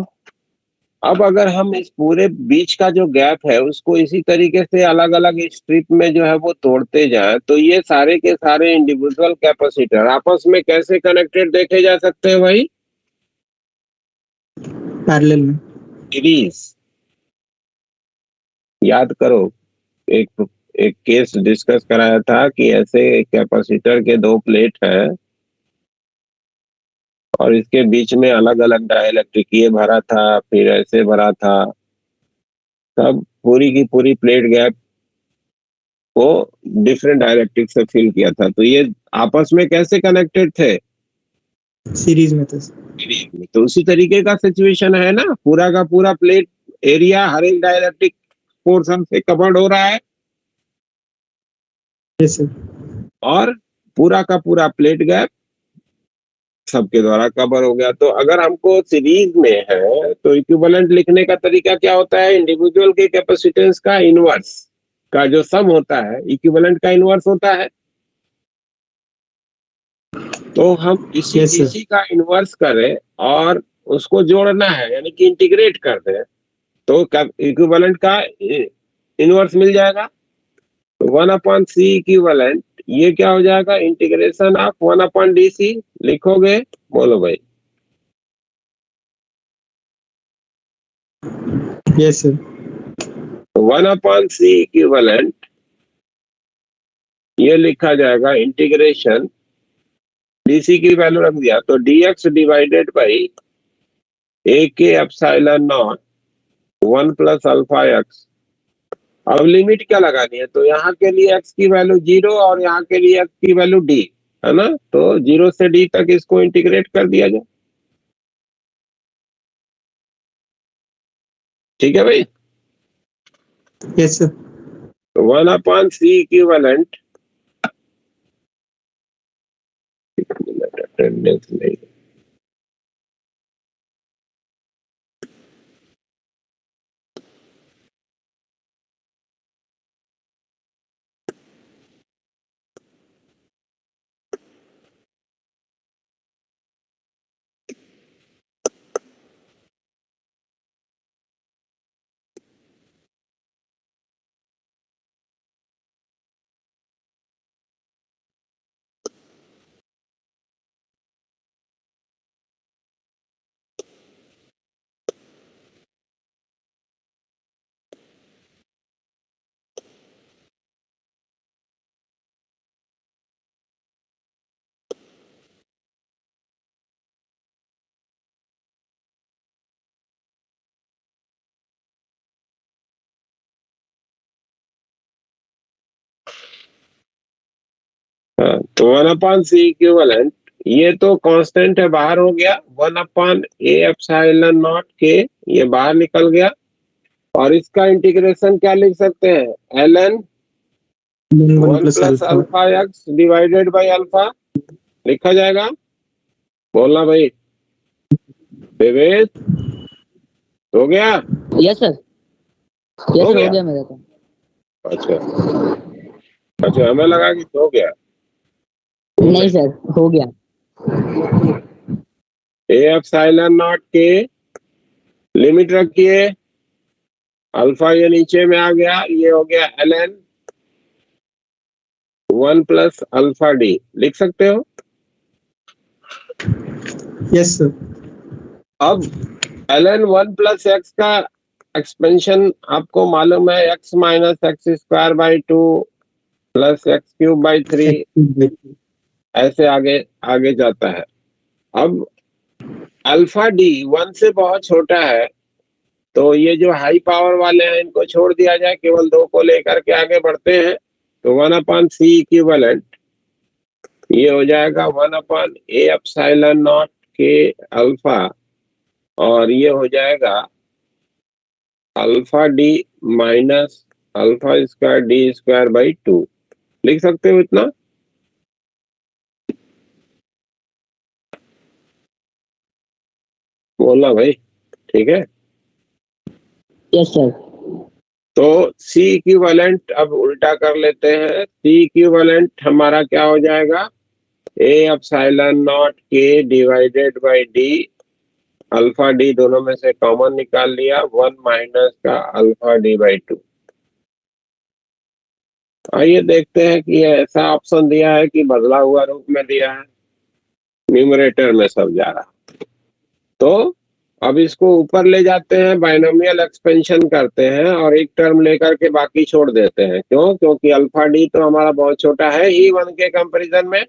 अब अगर हम इस पूरे बीच का जो गैप है उसको इसी तरीके से अलग अलग स्ट्रिप में जो है वो तोड़ते जाए, तो ये सारे के सारे इंडिविजुअल कैपेसिटर आपस में कैसे कनेक्टेड देखे जा सकते हैं भाई, पैरेलल में। सीरीज। याद करो, एक एक केस डिस्कस कराया था कि ऐसे कैपेसिटर के 2 प्लेट है, और इसके बीच में अलग अलग डाइलेक्ट्रिक ये भरा था, फिर ऐसे भरा था, सब पूरी की पूरी प्लेट गैप को डिफरेंट डाइलेक्ट्रिक से फिल किया था। तो ये आपस में कैसे कनेक्टेड थे? सीरीज में था। सीरीज में। तो उसी तरीके का सिचुएशन है ना, पूरा का पूरा प्लेट एरिया हर एक डाइलेक्ट्रिक पोर्शन से कवर्ड हो रहा है यस सर। और पूरा का पूरा प्लेट गैप सबके द्वारा कवर हो गया। तो अगर हमको सीरीज में है तो इक्विवेलेंट लिखने का तरीका क्या होता है? इंडिविजुअल के कैपेसिटेंस का इनवर्स का जो सम होता है इक्विवेलेंट का इनवर्स होता है। तो हम इसी Yes, sir. इसी का इनवर्स करें और उसको जोड़ना है, यानी कि इंटीग्रेट कर दें, तो इक्विवेलेंट का इनवर्स मिल जाएगा। तो 1/c इक्विवेलेंट ये क्या हो जाएगा? इंटीग्रेशन ऑफ 1/dc लिखोगे, बोलो भाई। Yes sir. 1/c इक्विवेलेंट ये लिखा जाएगा इंटीग्रेशन, डीसी की वैल्यू रख दिया तो dx divided by ak epsilon not 1 plus alpha x. अब लिमिट क्या लगानी है? तो यहाँ के लिए x की वैल्यू 0 और यहाँ के लिए x की वैल्यू d है ना, तो 0 से d तक इसको इंटीग्रेट कर दिया जाए। ठीक है भाई। Yes sir. 1/c equivalent, attendance नहीं, हाँ, तो 1/c इक्विवेलेंट ये तो कांस्टेंट है, बाहर हो गया। 1/a एप्सिलॉन नॉट के ये बाहर निकल गया और इसका इंटीग्रेशन क्या लिख सकते हैं? ln 1 plus alpha x divided by alpha लिखा जाएगा। बोलना भाई। विवेक हो गया? Yes sir. यस हो सर, गया? हो गया मेरा तो। अच्छा हमें लगा कि हो गया। नहीं सर, हो गया। a एप्सिलॉन नॉट के लिमिट रखिए, अल्फा ये नीचे में आ गया, ये हो गया ln 1 प्लस अल्फा डी लिख सकते हो। Yes sir. अब ln 1 प्लस एक्स का एक्सपेंशन आपको मालूम है, x minus x square by 2 plus x cube by 3 ऐसे आगे आगे जाता है। अब अल्फा डी 1 से बहुत छोटा है, तो ये जो हाई पावर वाले हैं इनको छोड़ दिया जाए, केवल 2 को लेकर के आगे बढ़ते हैं। तो 1/c इक्विवेलेंट ये हो जाएगा 1/a एप्सिलॉन नॉट के अल्फा, और ये हो जाएगा alpha D minus alpha square D square by 2 लिख सकते हो इतना। बोलना भाई। ठीक है। Yes sir. तो C इक्विवेलेंट अब उल्टा कर लेते हैं। C इक्विवेलेंट हमारा क्या हो जाएगा? a एप्सिलॉन नॉट के divided by D, alpha D दोनों में से कॉमन निकाल लिया, 1 माइनस का अल्फा डी बाई 2। आइए देखते हैं कि ऐसा ऑप्शन दिया है कि बदला हुआ रूप में दिया है, न्यूमरेटर में सब जा रहा। तो अब इसको ऊपर ले जाते हैं, बाइनोमियल एक्सपेंशन करते हैं और एक टर्म लेकर के बाकी छोड़ देते हैं। क्यों? क्योंकि अल्फा डी तो हमारा बहुत छोटा है ही 1 के कंपैरिजन में।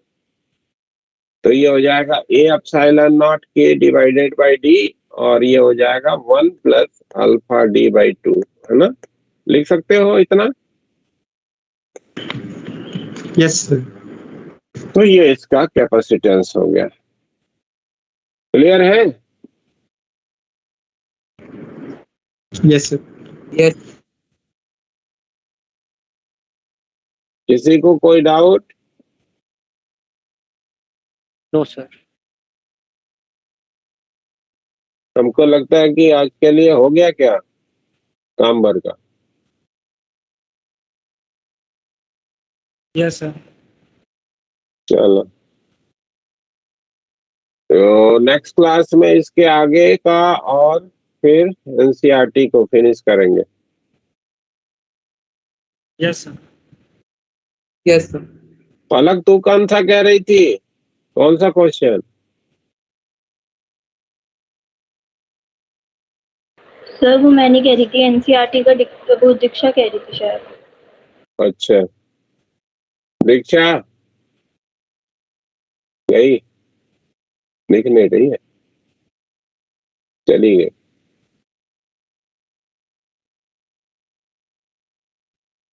तो ये हो जाएगा ए एप्सिलॉन नॉट के डिवाइडेड बाई डी, और ये हो जाएगा 1 प्लस अल्फा डी बाई 2, है ना? लिख सकते हो इतना? Yes sir. तो ये इसका कैपेसिटेंस हो गया। क्लियर है? Yes sir. किसी को कोई डाउट? No sir. हमको लगता है कि आज के लिए हो गया क्या काम भर का? Yes sir. चलो, तो नेक्स्ट क्लास में इसके आगे का और फिर एनसीईआरटी को फिनिश करेंगे। Yes sir. Yes sir. Palak, तू कौन सा कह रही थी? कौन सा क्वेश्चन? सर वो मैंने कह रही थी एनसीईआरटी का वो दीक्षा कह रही थी शायद। अच्छा, दीक्षा गई, दिख नहीं रही है, चली गई।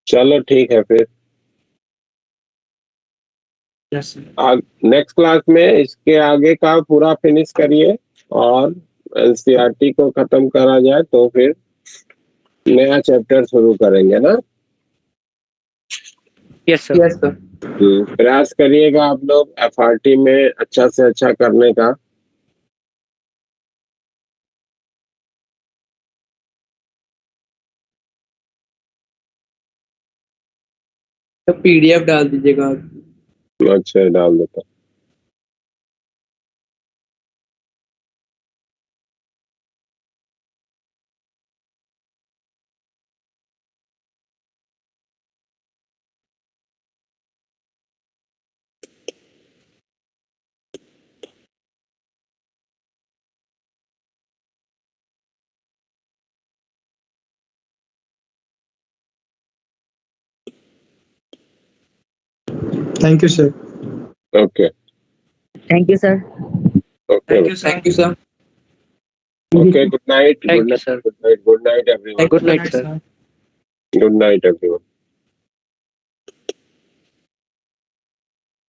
चलो ठीक है, फिर यस सर। नेक्स्ट क्लास में इसके आगे का पूरा फिनिश करिए और एनसीईआरटी को खत्म करा जाए तो फिर नया चैप्टर शुरू करेंगे ना। Yes sir. Yes sir. प्रयास करिएगा आप लोग एफआरटी में अच्छा से अच्छा करने का। तो पीडीएफ डाल दीजिएगा आप। अच्छा, डाल देता। Thank you sir. Okay thank you sir. Okay thank you sir. Okay, good night, Thank you, sir. Good night everyone, Good night, sir. Good night everyone.